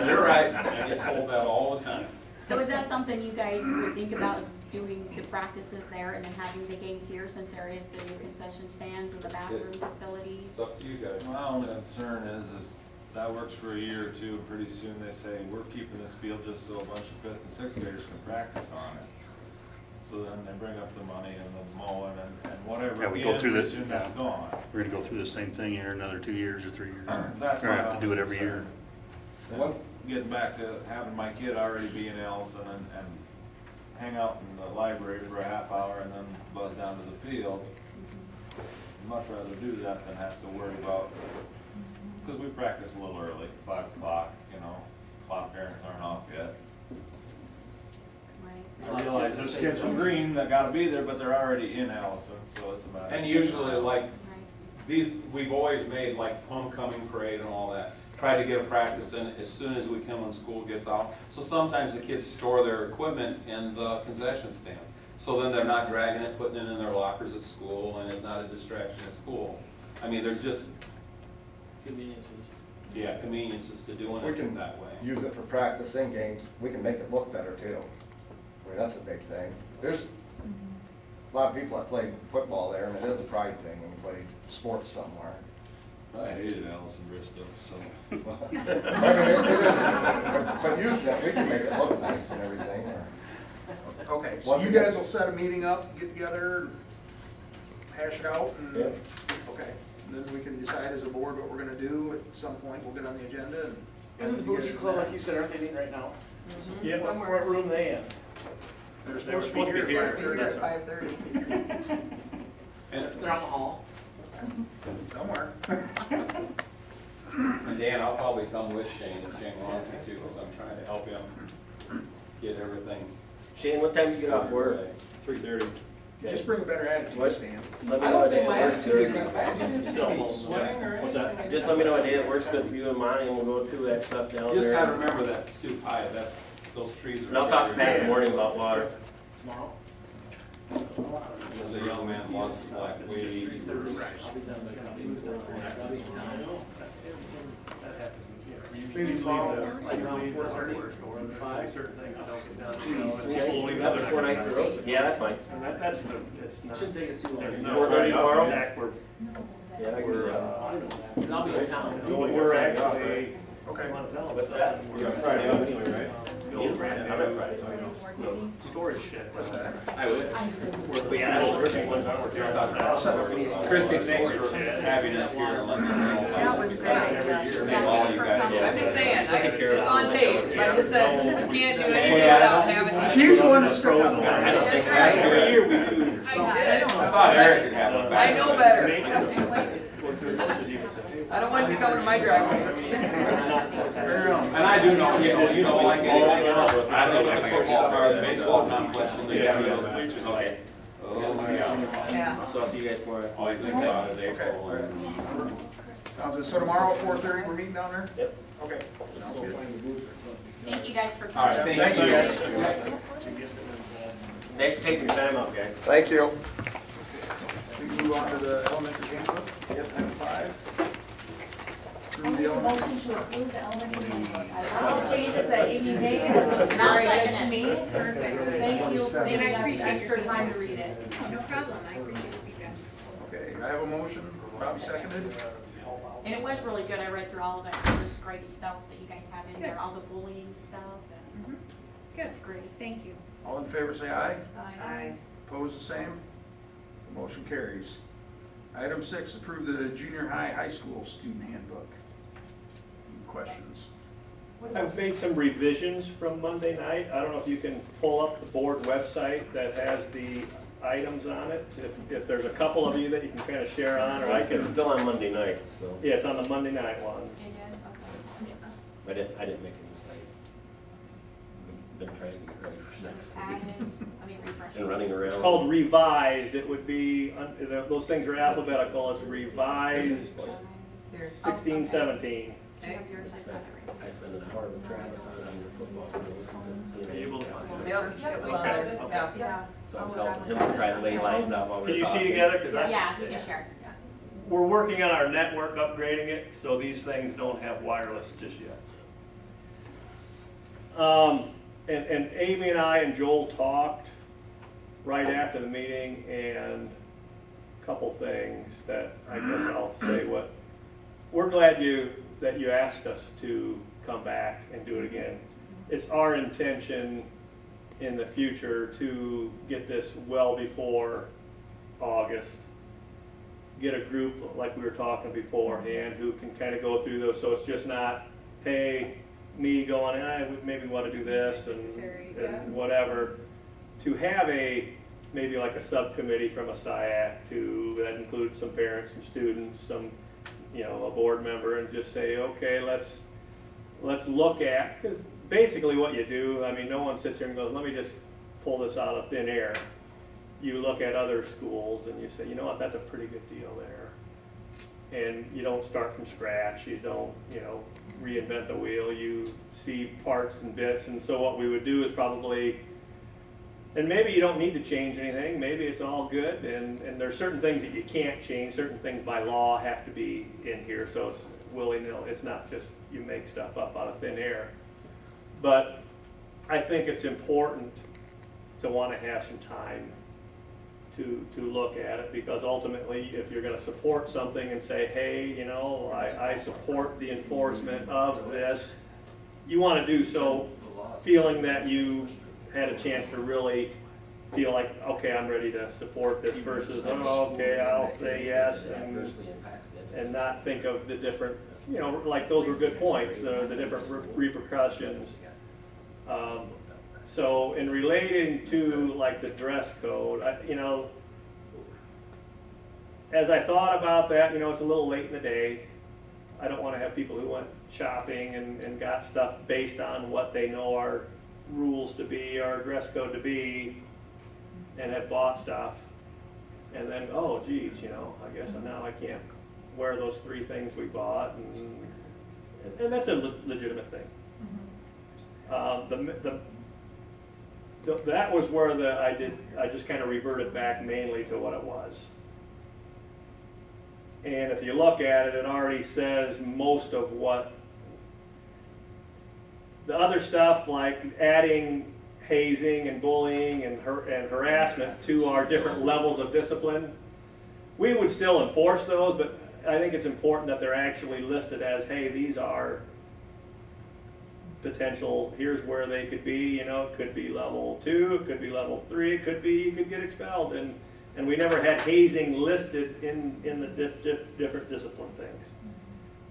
You're right, I get told that all the time. So is that something you guys would think about doing the practices there and then having the games here since there is the new concession stands and the bathroom facilities? It's up to you guys. My only concern is that works for a year or two, pretty soon they say, we're keeping this field just so a bunch of fifth and sixth graders can practice on it. So then they bring up the money and the mowing and whatever. Yeah, we again, go through pretty this, soon that's gone. we're gonna go through the same thing here another 2 years or 3 years. That's We're gonna my have to do it only every year. concern. And getting back to having my kid already be in Allison and hang out in the library for a half hour and then buzz down to the field. I'd much rather do that than have to worry about, because we practice a little early, 5 o'clock, you know, a lot of parents aren't off yet. Right. I realize there's kids from Green that gotta be there, but they're already in Allison, so it's a matter. And usually like Right. we've always made like homecoming parade and all that. Try to get a practice in as soon as we come when school gets out. So sometimes the kids store their equipment in the concession stand. So then they're not dragging it, putting it in their lockers at school, and it's not a distraction at school. I mean, there's just, Conveniences. yeah, conveniences to doing We it can that way. use it for practice and games, we can make it look better too. I mean, that's a big thing. There's a lot of people that play football there, and it is a pride thing when you play sports somewhere. I hated Allison Bristow, so. I mean, it is, but using it, we can make it look nice and everything, or. Okay, so Once you again- guys will set a meeting up, get together, hash it out, and, Yeah. okay. And then we can decide as a board what we're gonna do at some point, we'll get on the agenda and. Isn't the Booster Club, like you said, aren't they meeting right now? Yeah. What room they in? They're supposed to be here at We're 5:30. here at 5:30. And They're out in the hall. Somewhere. and Dan, I'll probably come with Shane if Shane wants me to, because I'm trying to help him get everything. Shane, what time do you get off work? 3:30. Just bring a better attitude, What? Stan. Let me I know don't a day think that my works attitude is good. that bad. You didn't see me sweating or What's anything. that? Just let me know a day that works good for you and Monty, and we'll go through that stuff down there. Just gotta remember that stoop high, those trees are. And I'll talk to Pat in the morning about water. Tomorrow? There's a young man who wants to collect weed. I'll be done by probably 4:30. Maybe tomorrow, like around 4:30. 5. Yeah, you have it 4 nights in a row. Yeah, that's fine. That's the, it's not. Shouldn't take us too long. 4:30 tomorrow? Jack, we're, Yeah, I can do that. And I'll be in town. we're actually, Okay. What's that? You're on Friday off anyway, right? I'm at Friday. storage shed. What's that? I would. But yeah, that was I'll set up a meeting. Christie, thanks for having us here and letting us know. Yeah, it was great. Thank all you guys. I'm just saying, it's on tape, I just said, you can't do anything Yeah. without having. it. She's the one that stuck up for I it. don't think That's last right. year we do. I thought Eric could have one back. I know better. I don't want you to come to my driveway. And I do know, you know, like anything else, I know the football or the baseball complex, when they have those bleachers, like, Okay, oh my God. Yeah. so I'll see you guys tomorrow. All you think about is April and. So tomorrow at 4:30, we're meeting down there? Yep. Okay. Sounds good. Thank you guys for All right, coming. thank you. Thanks for taking your time out, guys. Thank you. We can move on to the elementary handbook. Yep, item 5. I make a motion to approve the elementary handbook. All changes that Amy made, it looks And I'll very good second to it. me. Perfect. Thank you, And I giving us appreciate extra your time to read it. No problem, I appreciate the feedback. Okay, I have a motion, Robbie seconded. And it was really good, I read through all of it, there's great stuff that you guys have in there, all the bullying stuff, and it's great, thank you. All in favor, say aye. Aye. Opposed, the same. The motion carries. Item 6, approve the junior high school student handbook. Any questions? I've made some revisions from Monday night. I don't know if you can pull up the board website that has the items on it. If there's a couple of you that you can kind of share on, or I can, It's still on Monday night, so yeah, it's on the Monday night one. It is, okay. I didn't make a new site. Been trying to get ready for next Added, week. let me refresh. And running around. It's called revised. It would be, those things are alphabetical. It's revised Here's- 16, 17. Do you have yours? I got it right. I spent an hour with Travis on your football field. because, you know, Able to find it. Yep, it was on there, yeah. Yeah. So I was helping him to try to lay lines out while we Can were you talking. see together? 'Cause I- Yeah, we can share, yeah. We're working on our network, upgrading it, so these things don't have wireless just yet. and Amy and I and Joel talked right after the meeting, and a couple things that I guess I'll say we're glad that you asked us to come back and do it again. It's our intention in the future to get this well before August. Get a group, like we were talking beforehand, who can kind of go through those, so it's just not, hey, me going, maybe we want to do this and whatever. To have maybe like a subcommittee from a SIAC that includes some parents, some students, some, a board member, and just say, okay, let's look at, because basically what you do, I mean, no one sits here and goes, let me just pull this out of thin air. You look at other schools and you say, you know what, that's a pretty good deal there. And you don't start from scratch, you don't, reinvent the wheel, you see parts and bits. And so what we would do is probably, and maybe you don't need to change anything, maybe it's all good, and there's certain things that you can't change, certain things by law have to be in here, so it's willy-nilly, it's not just you make stuff up out of thin air. But I think it's important to want to have some time to look at it, because ultimately, if you're going to support something and say, hey, I support the enforcement of this, you want to do so feeling that you had a chance to really feel like, okay, I'm ready to support this, versus, oh, okay, I'll say yes, and not think of the different, like those were good points, the different repercussions. So in relating to like the dress code, as I thought about that, it's a little late in the day. I don't want to have people who went shopping and got stuff based on what they know our rules to be, our dress code to be, and have bought stuff. And then, oh geez, I guess now I can't wear those 3 things we bought, and that's a legitimate thing. That was where I just kind of reverted back mainly to what it was. And if you look at it, it already says most of what the other stuff, like adding hazing and bullying and harassment to our different levels of discipline. We would still enforce those, but I think it's important that they're actually listed as, hey, these are potential, here's where they could be, it could be level 2, it could be level 3, it could be you could get expelled, and we never had hazing listed in the different discipline things.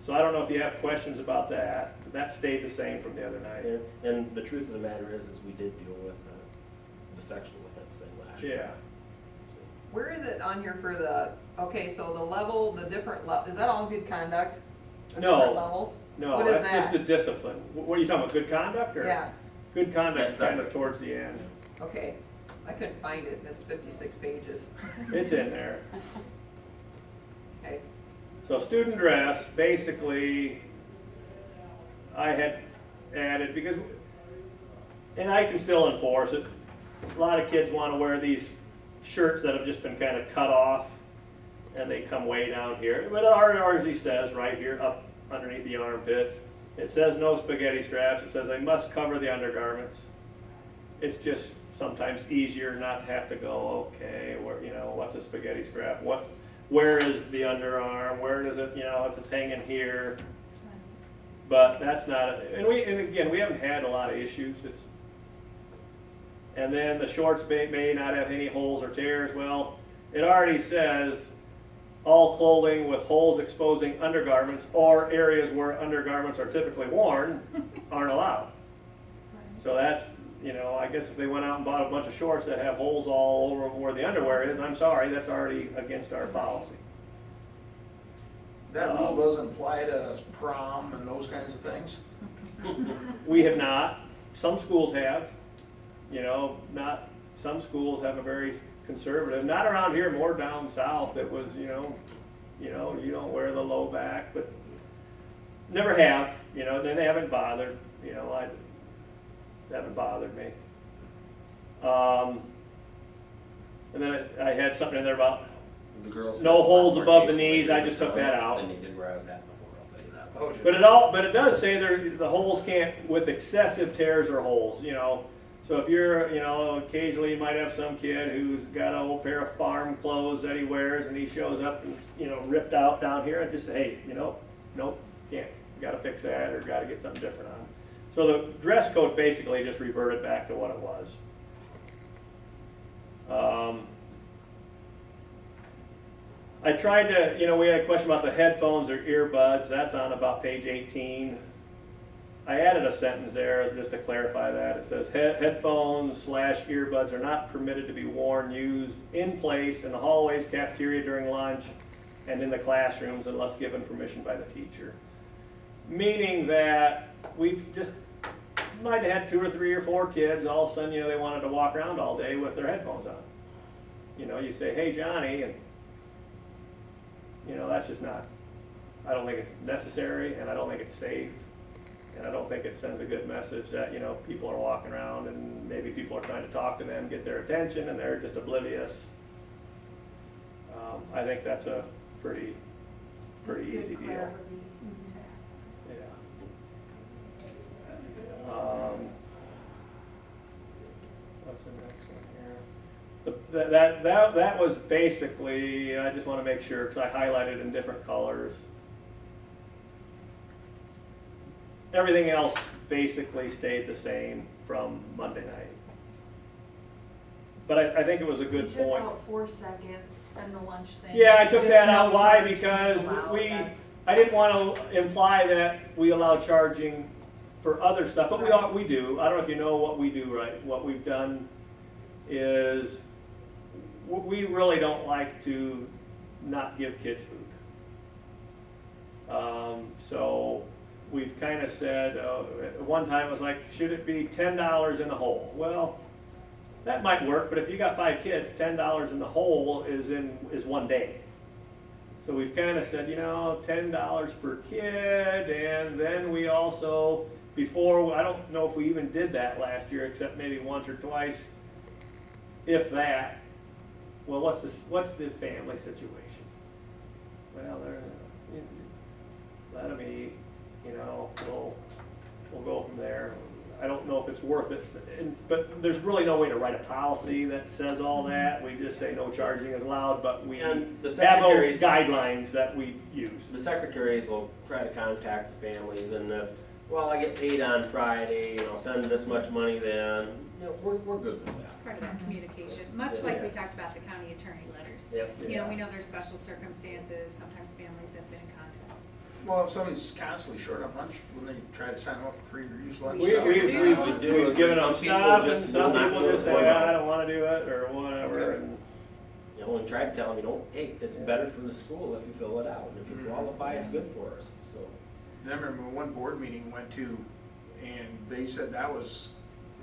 So I don't know if you have questions about that. That stayed the same from the other night. And the truth of the matter is we did deal with the sexual offense thing last year. Yeah. Where is it on here for so the level, the different is that all good conduct? The No. different levels? No, What is that's just the that? discipline. What are you talking about, good conduct, or? Yeah, Good conduct's That's kind of separate. towards the end. okay. I couldn't find it, it's 56 pages. It's in there. Okay, So student dress, basically, I had added, because, and I can still enforce it, a lot of kids want to wear these shirts that have just been kind of cut off, and they come way down here. But it already says right here, up underneath the armpits, it says no spaghetti straps, it says they must cover the undergarments. It's just sometimes easier not to have to go, okay, what's a spaghetti strap? Where is the underarm? Where does it, if it's hanging here? But that's not, and again, we haven't had a lot of issues. And then the shorts may not have any holes or tears. Well, it already says all clothing with holes exposing undergarments or areas where undergarments are typically worn aren't allowed. So that's, I guess if they went out and bought a bunch of shorts that have holes all over where the underwear is, I'm sorry, that's already against our policy. That rule doesn't apply to prom and those kinds of things? We have not. Some schools have. Some schools have a very conservative, not around here, more down south, it was, you don't wear the low back, but never have, they haven't bothered, they haven't bothered me. And then I had something in there about The girls no dress holes flat above for the case knees, I just took that out. Than they did where I was at before, I'll tell you that Oh, yeah. But it does say there, the holes can't, with excessive tears or holes, you know. So if you're, you know, occasionally you might have some kid who's got an old pair of farm clothes that he wears and he shows up and it's, you know, ripped out down here, and just say, hey, you know, nope, can't, gotta fix that or gotta get something different on. So the dress code basically just reverted back to what it was. I tried to, you know, we had a question about the headphones or earbuds. That's on about page 18. I added a sentence there just to clarify that. It says headphones / earbuds are not permitted to be worn, used in place in the hallways, cafeteria during lunch, and in the classrooms unless given permission by the teacher. Meaning that we've just might have had 2 or 3 or 4 kids, all of a sudden, you know, they wanted to walk around all day with their headphones on. You know, you say, hey, Johnny, and you know, that's just not, I don't think it's necessary, and I don't think it's safe, and I don't think it sends a good message that, you know, people are walking around and maybe people are trying to talk to them, get their attention, and they're just oblivious. I think that's a pretty easy deal. Yeah. What's the next one here? That was basically, I just want to make sure, because I highlighted in different colors. Everything else basically stayed the same from Monday night. But I think it was a good You took point. out 4 seconds and the lunch thing. Yeah, I took Just that no out. Why? charging Because allowed, that's- I didn't want to imply that we allow charging for other stuff, but we do. I don't know if you know what we do, right? What we've done is we really don't like to not give kids food. So we've kind of said, at one time it was like, should it be $10 in the hole? Well, that might work, but if you got 5 kids, $10 in the hole is one day. So we've kind of said, you know, $10 per kid, and then we also, before, I don't know if we even did that last year, except maybe once or twice, if that. Well, what's the family situation? Well, let them eat, you know, we'll go from there. I don't know if it's worth it, but there's really no way to write a policy that says all that. We just say no charging is allowed, but we have And the those secretaries- guidelines that we use. The secretaries will try to contact the families, and if, well, I get paid on Friday, and I'll send this much money then, you know, we're good with that. Part of that communication, much like we talked about the county attorney letters. Yep. You know, we know there's special circumstances, sometimes families have been in contact. Well, if somebody's constantly short on lunch, when they try to sign up for free reduced lunch. We've given them Some people stuff, just and some will not people fill just the say, form out. I don't want to do it, or whatever. Okay. And You know, and try to tell them, you know, hey, it's better for the school if you fill it out, and if you qualify, it's good for us, so. I remember one board meeting we went to, and they said that was,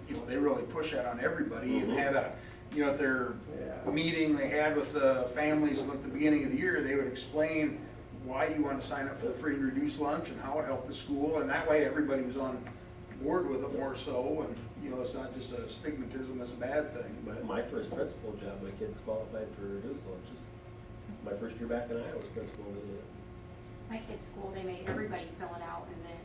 you know, they really push that on everybody, and had a, you know, at their Yeah. meeting they had with the families at the beginning of the year, they would explain why you want to sign up for the free and reduced lunch and how it helped the school, and that way everybody was on board with it more so, and, you know, it's not just a stigmatism, it's a bad thing, but. My first principal job, my kids qualified for reduced lunches. My first year back in Iowa was principal, they did it. My kids' school, they made everybody fill it out, and then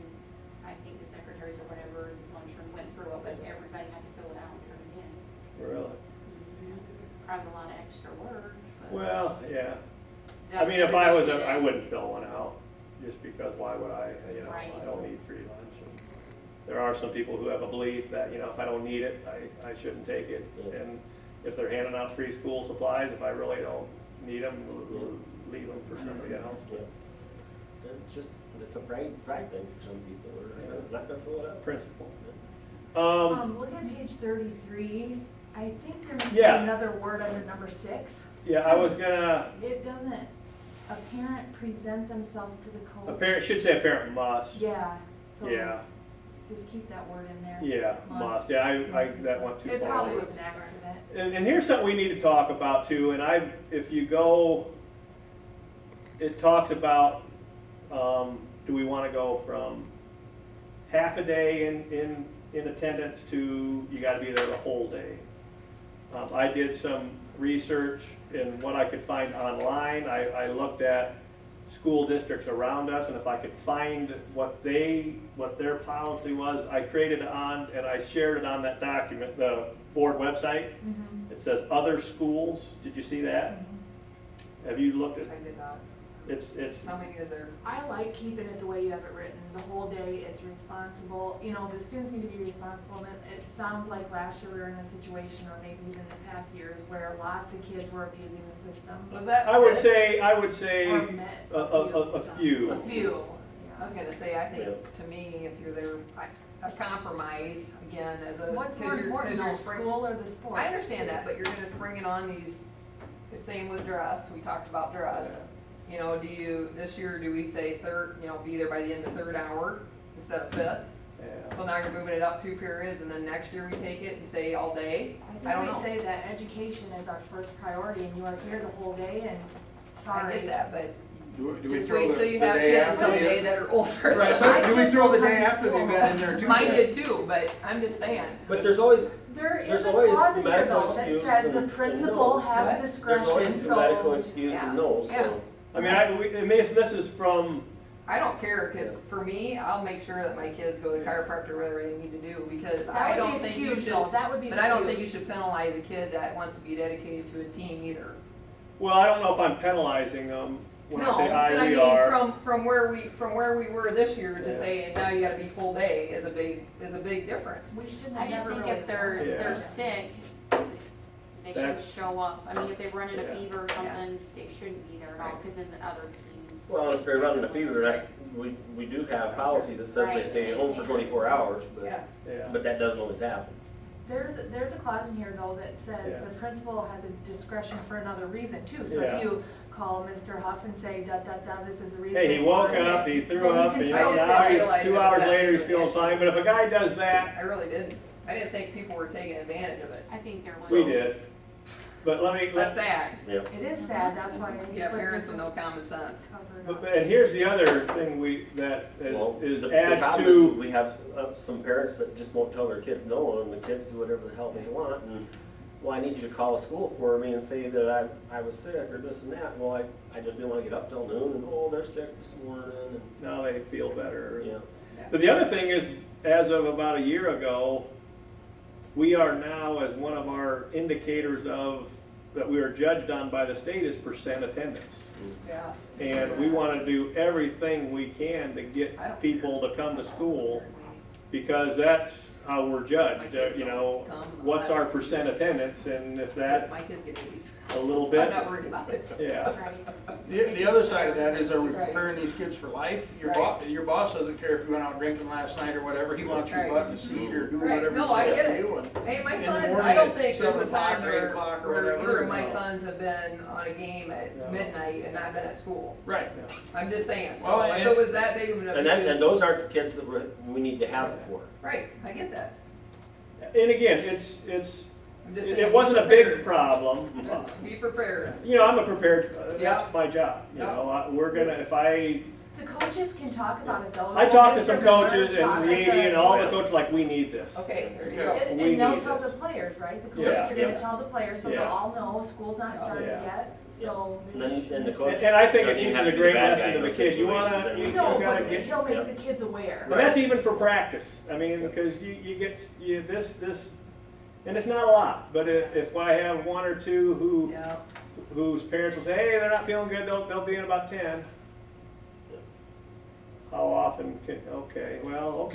I think the secretaries or whatever, lunchroom went through it, but everybody had to fill it out and turn it in. really, It's probably a lot of extra work, but. well, yeah. Yeah, I mean, if I was, everybody did I it. wouldn't fill one out, just because why would I, you know, Right. I don't need free lunch. And there are some people who have a belief that, you know, if I don't need it, I shouldn't take it. Yeah. And if they're handing out free school supplies, if I really don't need them, leave them for somebody else. Yeah. It's just, it's a pride thing for some people, or not gonna fill it out. Principle. Look at page 33, I think there must be Yeah. another word under number 6. Yeah, I was gonna, It doesn't, a parent present themselves to the coach. a parent, should say a parent must. Yeah, so Yeah, just keep that word in there. yeah, must. Yeah, I, that went too far. It probably was an accident. And here's something we need to talk about too, and if you go, it talks about, do we wanna go from half a day in attendance to you gotta be there the whole day? I did some research in what I could find online. I looked at school districts around us, and if I could find what their policy was, I created it on, and I shared it on that document, the board website. It says other schools. Did you see that? Have you looked at? I did not. It's, How many is there? I like keeping it the way you have it written, the whole day, it's responsible, you know, the students need to be responsible, and it sounds like last year we were in a situation, or maybe even in past years, where lots of kids were abusing the system. Was that? I would say Or met a few. A few. I was gonna say, I think, to me, if you're there, a compromise, again, as a. What's 'cause more you're- important, 'cause you're the spring- school or the sports? I understand that, but you're gonna bring it on these, the same with dress, we talked about dress. You know, this year, do we say third, be there by the end of third hour instead of fifth? Yeah. So now you're moving it up 2 periods, and then next year we take it and say all day? I I don't think know. we say that education is our first priority, and you are here the whole day, and I sorry. get that, but Do we just throw wait the till you the have day kids after someday the? that are older. Right, but do we throw the day after the event in there too? Mine did too, but I'm just saying. But there's always, There There's is a always clause the in here medical though that excuse says the and principal no. has there's discretion, always the medical so. excuse Yeah. and no, Yeah. so. I mean, this is from, I don't care, cause for me, I'll make sure that my kids go to the chiropractor whatever they need to do, because I That don't would be think you excused should. though, that would be But I don't think you excused. should penalize a kid that wants to be dedicated to a team either. well, I don't know if I'm penalizing them when I No, say but I we mean, are. from where we were this year to Yeah. say, now you gotta be full day is a big difference. We shouldn't I have just never think really if they're, done Yeah. they're sick, they should That's- show up. I mean, if they're running a Yeah. fever or something, they shouldn't be there at all, cause then the other team. Well, if they're running a fever, that's, we do have policy that says they Right. stay home for 24 hours, Yeah, Yeah. but that doesn't always happen. There's a clause in here though that says Yeah. the principal has a discretion for another reason too. So Yeah. if you call Mr. Huff and say, this is the reason. Hey, he woke why," up, he threw then you up, can and say, I just now didn't he's realize it 2 was hours that later, big he's of feeling an issue. fine, but if a guy does that, I really didn't. I didn't think people were taking advantage of it. I think there was. we did. But That's sad. Yeah. It is sad, that's why. we Yeah, put parents this with no common sense. covered up. And here's the other thing that Well, is the adds problem to. is we have some parents that just won't tell their kids no, and the kids do whatever the hell they want, and, well, I need you to call a school for me and say that I was sick or this and that. Well, I just didn't wanna get up till noon, and, oh, they're sick this morning, and, Now they feel better. yeah. But the other thing is, as of about a year ago, we are now, as one of our indicators that we are judged on by the state is percent attendance. Yeah. And we wanna do everything we can to get people to come to school, because that's how we're judged, what's our percent attendance, and if that, My kids get babies. a little I'm bit, not worried about it. yeah. The other side of that is, are we Right. preparing these kids for life? Right. Your boss doesn't care if you went out drinking last night or whatever, he wants your Right. butt in a seat or doing Right. whatever No, he's I supposed get to it. do. And Hey, my in the son, morning I don't at think there's 7 a o'clock time or 8 where, o'clock or where whatever, either of my no. sons have been on a game at No. midnight and not been at school. Right. I'm just saying, so Well, if and- it was that big of an And abuse. those aren't the kids that we need to have it for. Right, I get that. And again, I'm just saying. it be wasn't a big prepared. problem. Be prepared. I'm a prepared, Yeah. that's my job, we're gonna, The coaches can talk about it though. I talked to Mr. some Miller coaches taught and at Levy and all the coaches, like, we need this. Okay, there you Okay. go. And We they'll need tell this. the players, right? The Yeah. coaches are gonna Yeah. tell the players, so they'll Yeah. all know school's not started Yeah. yet, so. And then the coach. And I think it doesn't even teaches have a to be great bad guy lesson in to the those kids. You situations, wanna, I mean, you No, gotta but get, he'll make yeah. the kids aware. and that's even for practice. I mean, because you get, this, and it's not a lot, but if I have one or two Yeah. whose parents will say, hey, they're not feeling good, they'll be in about 10. How often okay,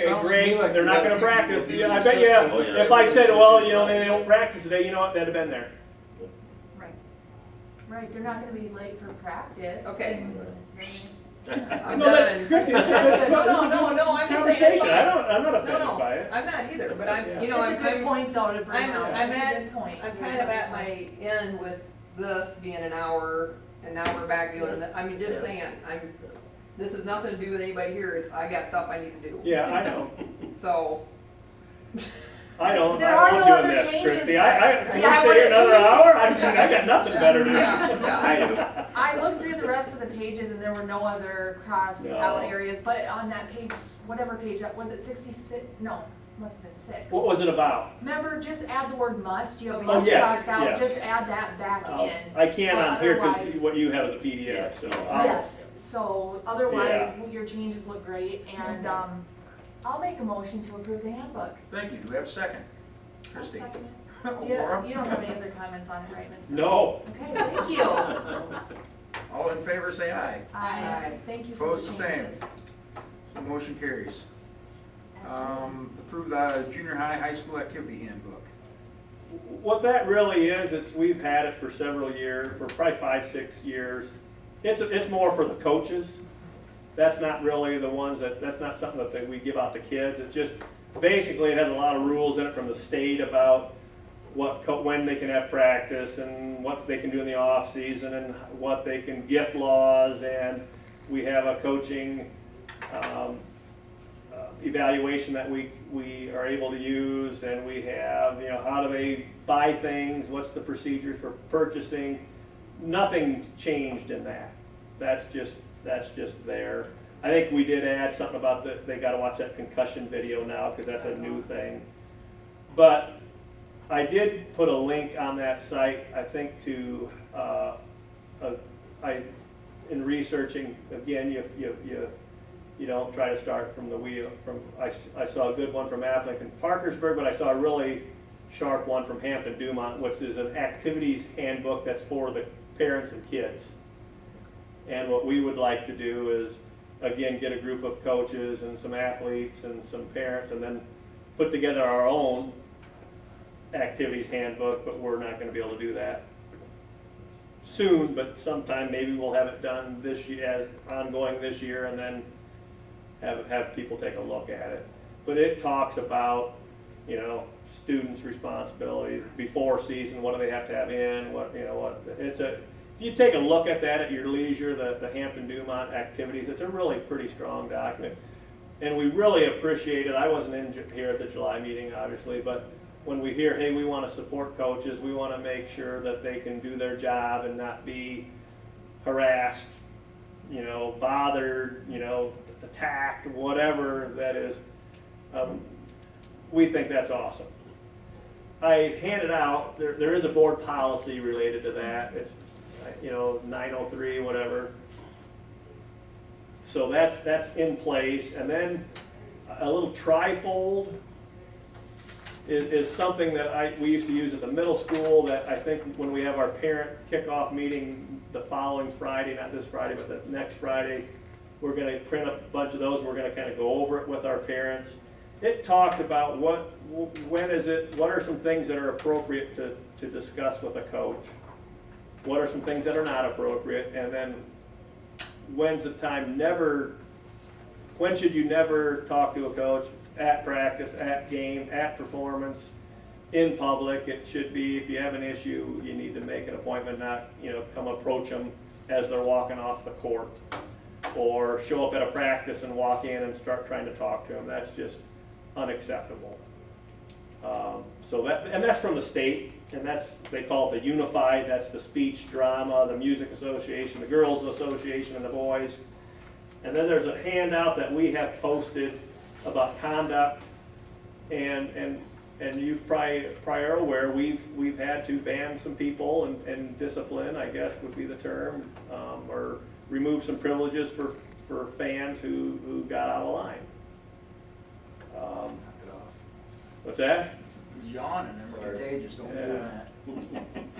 Sounds to great, me like they're you not got gonna a few practice. people Yeah, I abuse bet the you, system. Oh, yeah. if I said, well, they don't practice today, you know what, that'd have been there. Right. Right, they're not gonna be late for practice. Okay. and- I'm No, that's, done. Christie, this is a That's good, good. No, this is a no, good no, I'm just saying conversation. it's fine. I'm not No, offended no, by it. I'm not either, but I'm, Yeah. you know, It's a good I'm, point though to bring I'm out. at, It's a good point. I'm kind of at my end with this being an hour, and now we're back doing it. I mean, just Yeah. saying, this has nothing to do with anybody here, I got stuff I need to do. Yeah, I know. So, I don't, There are I no won't do other this, changes, Christie. but- Can Yeah, I we stay here wanna- another can we hour? stay- I got nothing better to do. yeah, I do. I looked through the rest of the pages and there were no other cross No. out areas, but on that page, whatever page, that was it 66, no, must have been 6. What was it about? Remember, just add the word must, you have a Oh, must yes, crossed out, yes. just add that back in. I can't But on here otherwise- because what you have is a PDF, so. I'll- Yes, so otherwise, your changes look great, and, I'll make a motion to approve the handbook. Thank you. Do we have a second? Christie? I'll second it. Do you, Laura? you don't have any other comments on it, right, Ms.? No. Okay, thank you. All in favor, say aye. Aye. Thank you for the Opposed, the same. changes. So motion carries. Approve the junior high, high school activity handbook. What that really is, we've had it for several years, for probably 5, 6 years. It's more for the coaches. That's not really the ones that's not something that we give out to kids. It's just, basically it has a lot of rules in it from the state about when they can have practice and what they can do in the off season and what they can gift laws, and we have a coaching evaluation that we are able to use, and we have, how do they buy things, what's the procedure for purchasing. Nothing changed in that. That's just there. I think we did add something about they gotta watch that concussion video now, because that's a new thing. But I did put a link on that site, I think, to, in researching, again, you don't try to start from the wheel. I saw a good one from Appling and Parkersburg, but I saw a really sharp one from Hampton Dumont, which is an activities handbook that's for the parents and kids. And what we would like to do is, again, get a group of coaches and some athletes and some parents, and then put together our own activities handbook, but we're not gonna be able to do that soon, but sometime maybe we'll have it done this year, as ongoing this year, and then have people take a look at it. But it talks about, students' responsibilities before season, what do they have to have in, if you take a look at that at your leisure, the Hampton Dumont activities, it's a really pretty strong document. And we really appreciate it. I wasn't in here at the July meeting, obviously, but when we hear, hey, we want to support coaches, we want to make sure that they can do their job and not be harassed, bothered, attacked, whatever that is, we think that's awesome. I handed out, there is a board policy related to that. It's 903, whatever. So that's in place. And then a little trifold is something that we used to use at the middle school, that I think when we have our parent kickoff meeting the following Friday, not this Friday, but the next Friday, we're going to print up a bunch of those. We're going to kind of go over it with our parents. It talks about what are some things that are appropriate to discuss with a coach, what are some things that are not appropriate, and then when's the time when should you never talk to a coach at practice, at game, at performance, in public. It should be, if you have an issue, you need to make an appointment, not, come approach them as they're walking off the court, or show up at a practice and walk in and start trying to talk to them. That's just unacceptable. That's from the state, and they call it the Unified. That's the speech, drama, the music association, the girls association, and the boys. And then there's a handout that we have posted about conduct, and you probably are aware, we've had to ban some people and discipline, I guess would be the term, or remove some privileges for fans who got out of line. What's that? He's yawning, and we're contagious, don't do that.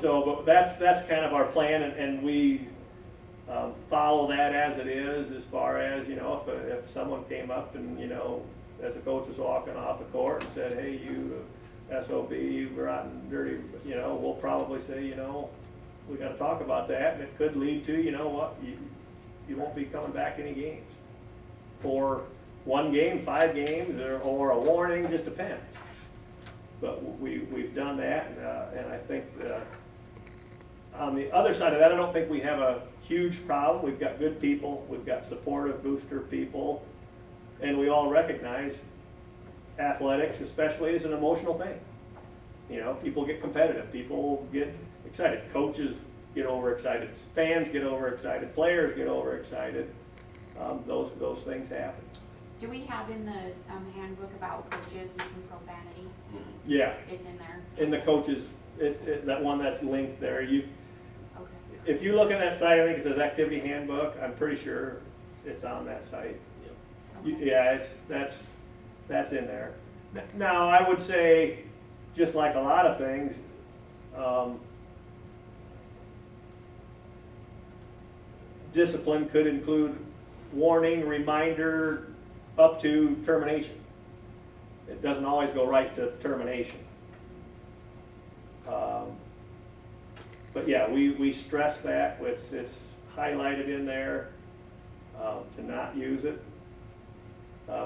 So, but that's kind of our plan, and we follow that as it is, as far as, if someone came up and, as the coach was walking off the court and said, hey, you SOB, rotten, dirty, we'll probably say, we gotta talk about that, and it could lead to, you won't be coming back any games. Or 1 game, 5 games, or a warning, just depends. But we've done that, and I think on the other side of that, I don't think we have a huge problem. We've got good people, we've got supportive booster people, and we all recognize athletics especially is an emotional thing. People get competitive, people get excited, coaches get overexcited, fans get overexcited, players get overexcited. Those things happen. Do we have in the handbook about coaches using profanity? Yeah, It's in there? in the coaches, that one that's linked there, you, Okay. if you look at that site, I think it says activity handbook, I'm pretty sure it's on that site. Okay. Yeah, that's in there. Now, I would say, just like a lot of things, discipline could include warning, reminder, up to termination. It doesn't always go right to termination. But yeah, we stress that, it's highlighted in there, to not use it.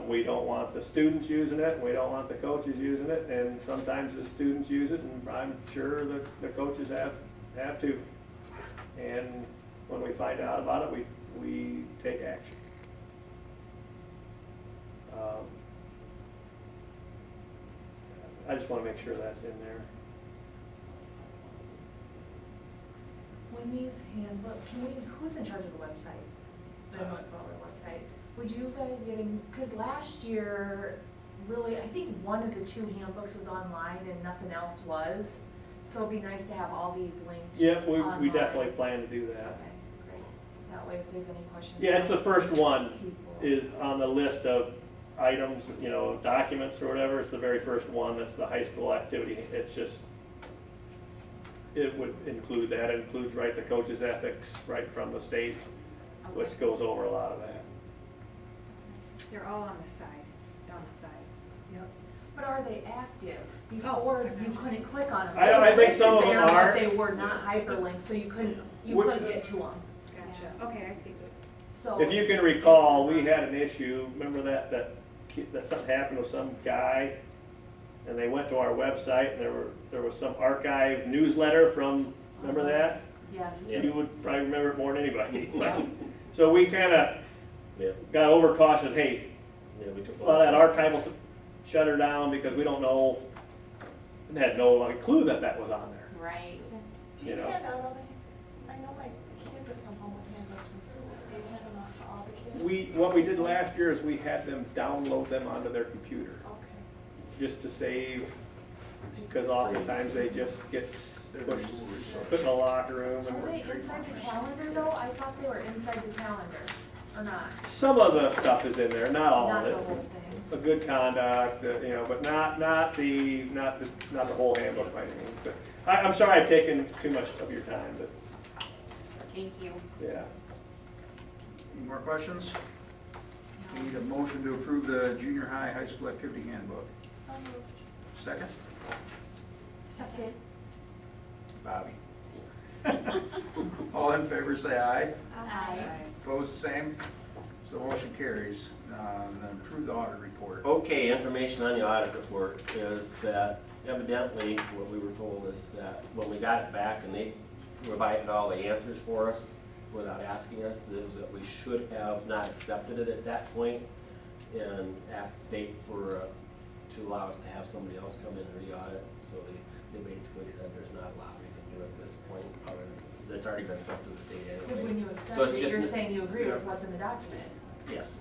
We don't want the students using it, we don't want the coaches using it, and sometimes the students use it, and I'm sure the coaches have too. And when we find out about it, we take action. I just want to make sure that's in there. When these handbook, who's in charge of the website? The Butler website. Would you guys getting, because last year, really, I think one of the 2 handbooks was online and nothing else was. So it'd be nice to have all these linked. Yeah, we online. definitely plan to do that. Okay, great. That way if there's any questions. Yeah, it's the first one, People. is on the list of items, documents or whatever, it's the very first one, that's the high school activity, it's just, it would include that, it includes, right, the coach's ethics, right from the state, which goes over a lot of that. They're all on the side, down the side. Yep. But are they active? Before, you couldn't click on them. I think some of them They were listed are. there, but they were not hyperlinked, so you couldn't get to them. Gotcha, okay, I see. So. If you can recall, we had an issue, remember that something happened with some guy, and they went to our website, and there was some archive newsletter from, remember that? Yes. Yeah. You would probably remember it more than anybody. Yeah. So we kinda Yeah, got overcautious, hey, yeah, we took a lot of that archival stuff, shut her down, because we don't know, and had no clue that was on there, Right. you know? I know my kids have come home with handbooks from school, they hand them out to all the kids. What we did last year is we had them download them onto their computer, Okay. just to save, because oftentimes they just get pushed, put in a locker room. Are they inside the calendar though? I thought they were inside the calendar, or not? Some of the stuff is in there, not all Not of the it. whole thing. A good conduct, but not the whole handbook by any means. But I'm sorry I've taken too much of your time, but Thank you. yeah. Any more questions? We need a motion to approve the junior high, high school activity handbook. So moved. Second? Second. Bobby. All in favor, say aye. Aye. Opposed, the same. So motion carries. Then approve the audit report. Okay, information on the audit report is that evidently, what we were told is that when we got it back and they provided all the answers for us without asking us, is that we should have not accepted it at that point and asked the state to allow us to have somebody else come in and re-audit. So they basically said there's not a lot we can do at this point. It's already been sent to the state anyway. When you So accept it's it, just- you're saying you agree with what's in the document. Yes.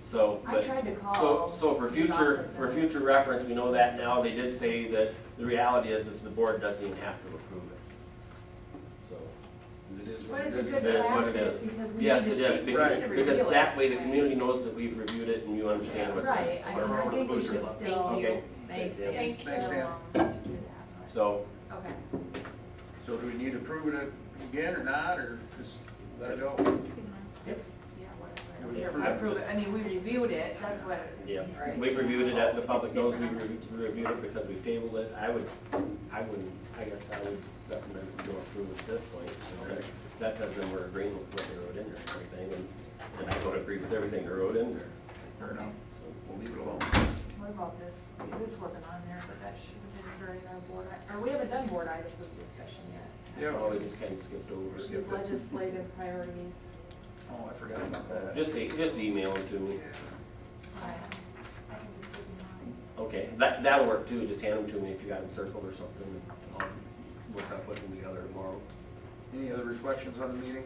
So, I but, tried to call so for the future, office for and- future reference, we know that now, they did say that the reality is the board doesn't even have to approve it. So, It is But what it it's a is. good it is what it practice is. because we Yes, need it to is, see, because, we need to because review that it. way the community knows that we've reviewed it and you understand what's in Right, it. I So- mean, I think we should Thank still. you. Okay. Thanks, Yeah. Dan. Thanks, Dan. do that, but- So, Okay. So do we need to approve it again or not, or just let it go? It's, yeah, whatever. Yeah, We approve it, I mean, we reviewed it, that's what. yeah, Right. we've reviewed it, the public knows we've reviewed it because we've tabled it. I guess I would recommend we don't approve it at this point. You know, that says then we're agreeing with what they wrote in there and everything, and I don't agree with everything they wrote in there. Fair enough. So, We'll leave it alone. What about this? This wasn't on there, but that should have been during our board, or we haven't done board items of discussion yet. Yeah. Oh, we just kind of skipped over it. Skip. Legislative priorities. Oh, I forgot about that. Just email them to me. I can just give you mine. Okay, that'll work too, just hand them to me if you got them circled or something, and I'll work on putting them together tomorrow. Any other reflections on the meeting?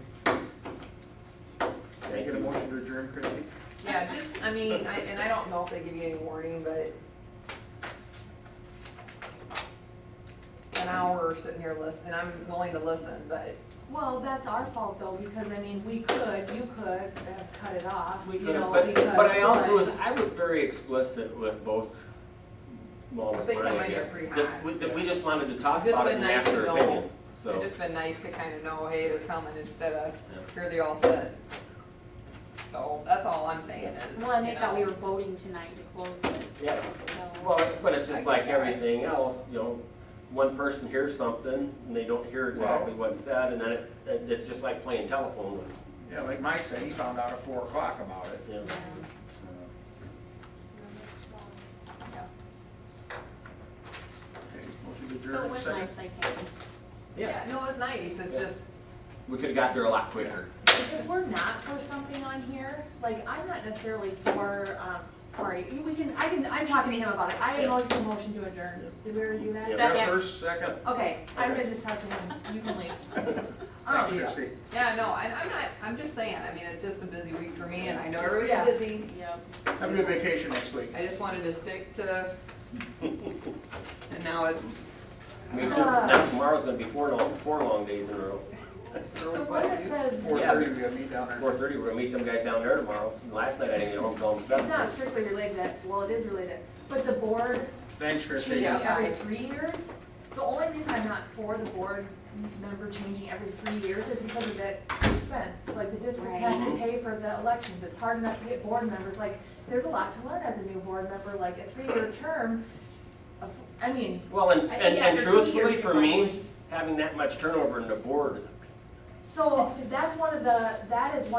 Thank Get a you. motion to adjourn, Christie? Yeah, just, I mean, and I don't know if they give you any warning, but an hour sitting here listening, I'm willing to listen, but Well, that's our fault though, because I mean, you could have cut it off, We you could have, know, but, because. but I also I was very explicit with both. Well, with They come Brian, I in here guess, pretty that hot. that we just wanted to talk Just about it been and nice ask to their know. opinion, It's so. just been nice to kind of know, hey, they're coming instead of, Yeah. here they all sit. So that's all I'm saying is, Well, and you they thought we know, were voting tonight to close it. Yeah, So- well, but it's just I like get that. everything else, you know, one person hears something and they don't hear exactly what's said, and then it's just like playing telephone with, Yeah, like Mike said, he found out at 4 o'clock about it. you know. yeah. Okay, motion to So adjourn, it was second. nice they came. Yeah, no, it's nice, it's just, We could've got there a lot quicker. If we're not for something on here, like, I'm not necessarily for, sorry, I'm talking to him about it, I have no motion to adjourn, did we already do that? Yeah. Second. First, second. Okay, I'm gonna just talk to him, you can leave. Thanks, Christie. yeah, no, I'm just saying, I mean, it's just a busy week for me, and I know Yeah. everybody's busy. Yep. Have a good vacation next week. I just wanted to stick to, and now it's, Me too. Now tomorrow's gonna be four long days in a row. The one that says, 4:30, we gotta meet down there. 4:30, we're gonna meet them guys down there tomorrow. Last night I didn't get home until it's 7. not strictly related, well, it is related, but the board Thanks, Christie. changing every 3 years. The only reason I'm not for the board member changing every 3 years is because of the expense. Like, the district has to pay for the elections, it's hard enough to get board members, like, there's a lot to learn as a new board member, like, a 3-year term. I mean, Well, and I think after 2 truthfully years, for you me, finally- having that much turnover in the board is, so that is one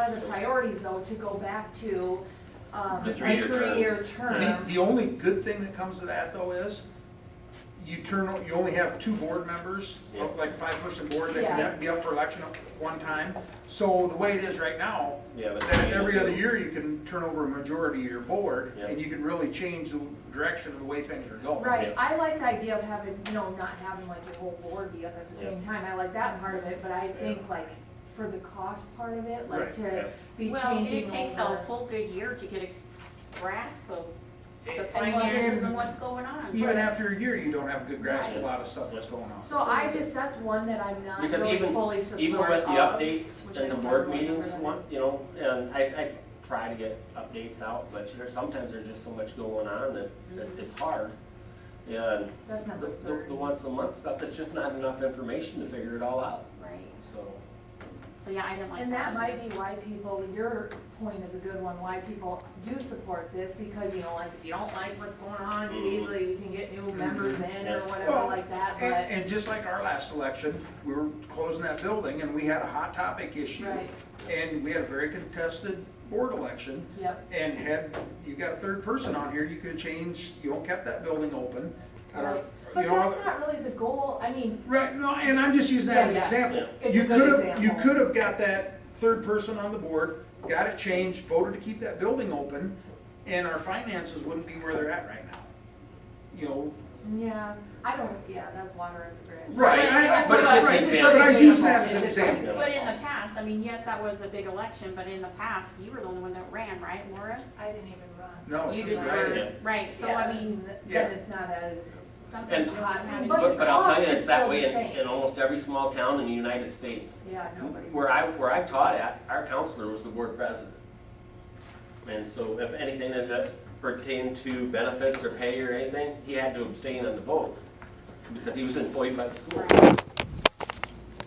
of the priorities though, to go back to, The a 3-year 3-year The, term. the only good thing that comes to that though is, you only have 2 board members, Yeah. like a 5-person board that Yeah. can be up for election at one time. So the way it is right now, yeah, but. that every other year you can turn over a majority of your board, Yeah. and you can really change the direction of the way things are going. Right, I like the idea of having, not having like your whole board be up at the Yeah. same time, I like that part of it, but I think like, for the cost part of it, like Right, to yeah. be Well, changing it takes over. a full good year to get a grasp of the And- finances and what's going on. Even after a year, you don't have a good grasp of a Right. lot of stuff that's going on. So that's one that I'm not Because really even, fully support even with the of, updates which I and the don't board remember meetings, that one, is. and I try to get updates out, but sometimes there's just so much going on that it's hard. And That's number the 30. once a month stuff, it's just not enough information to figure it all out, Right. so. So, yeah, I didn't like that. And that might be why people, your point is a good one, why people do support this, because, like, if you don't like what's going on, you can get new members in or whatever Well, like that, And, but. and just like our last election, we were closing that building and we had a hot topic issue. Right. And we had a very contested board election. Yep. And you got a 3rd person on here, you could have changed, kept that building open. And our- Right. But you know, that's not really the goal, I mean, Right, no, and I'm just using that as an Yeah, yeah. example. It's You a good could have, example. you could have got that 3rd person on the board, got it changed, voted to keep that building open, and our finances wouldn't be where they're at right now. yeah, that's water at the bridge. Right, but it's just an right, example. but I was using that as an It's a- example. But in the past, I mean, yes, that was a big election, but in the past, you were the only one that ran, right, Laura? I didn't even run. No, You she's just right. were, Yeah. right, so Yeah, I mean, Yeah. then it's not as, sometimes you hot. don't have But- any. But I'll tell you, cost is it's that still way the in same. almost every small town in the United States. yeah, nobody. Where I taught at, our counselor was the board president. And so if anything that pertained to benefits or pay or anything, he had to abstain on the vote because he was employed by the school. Right.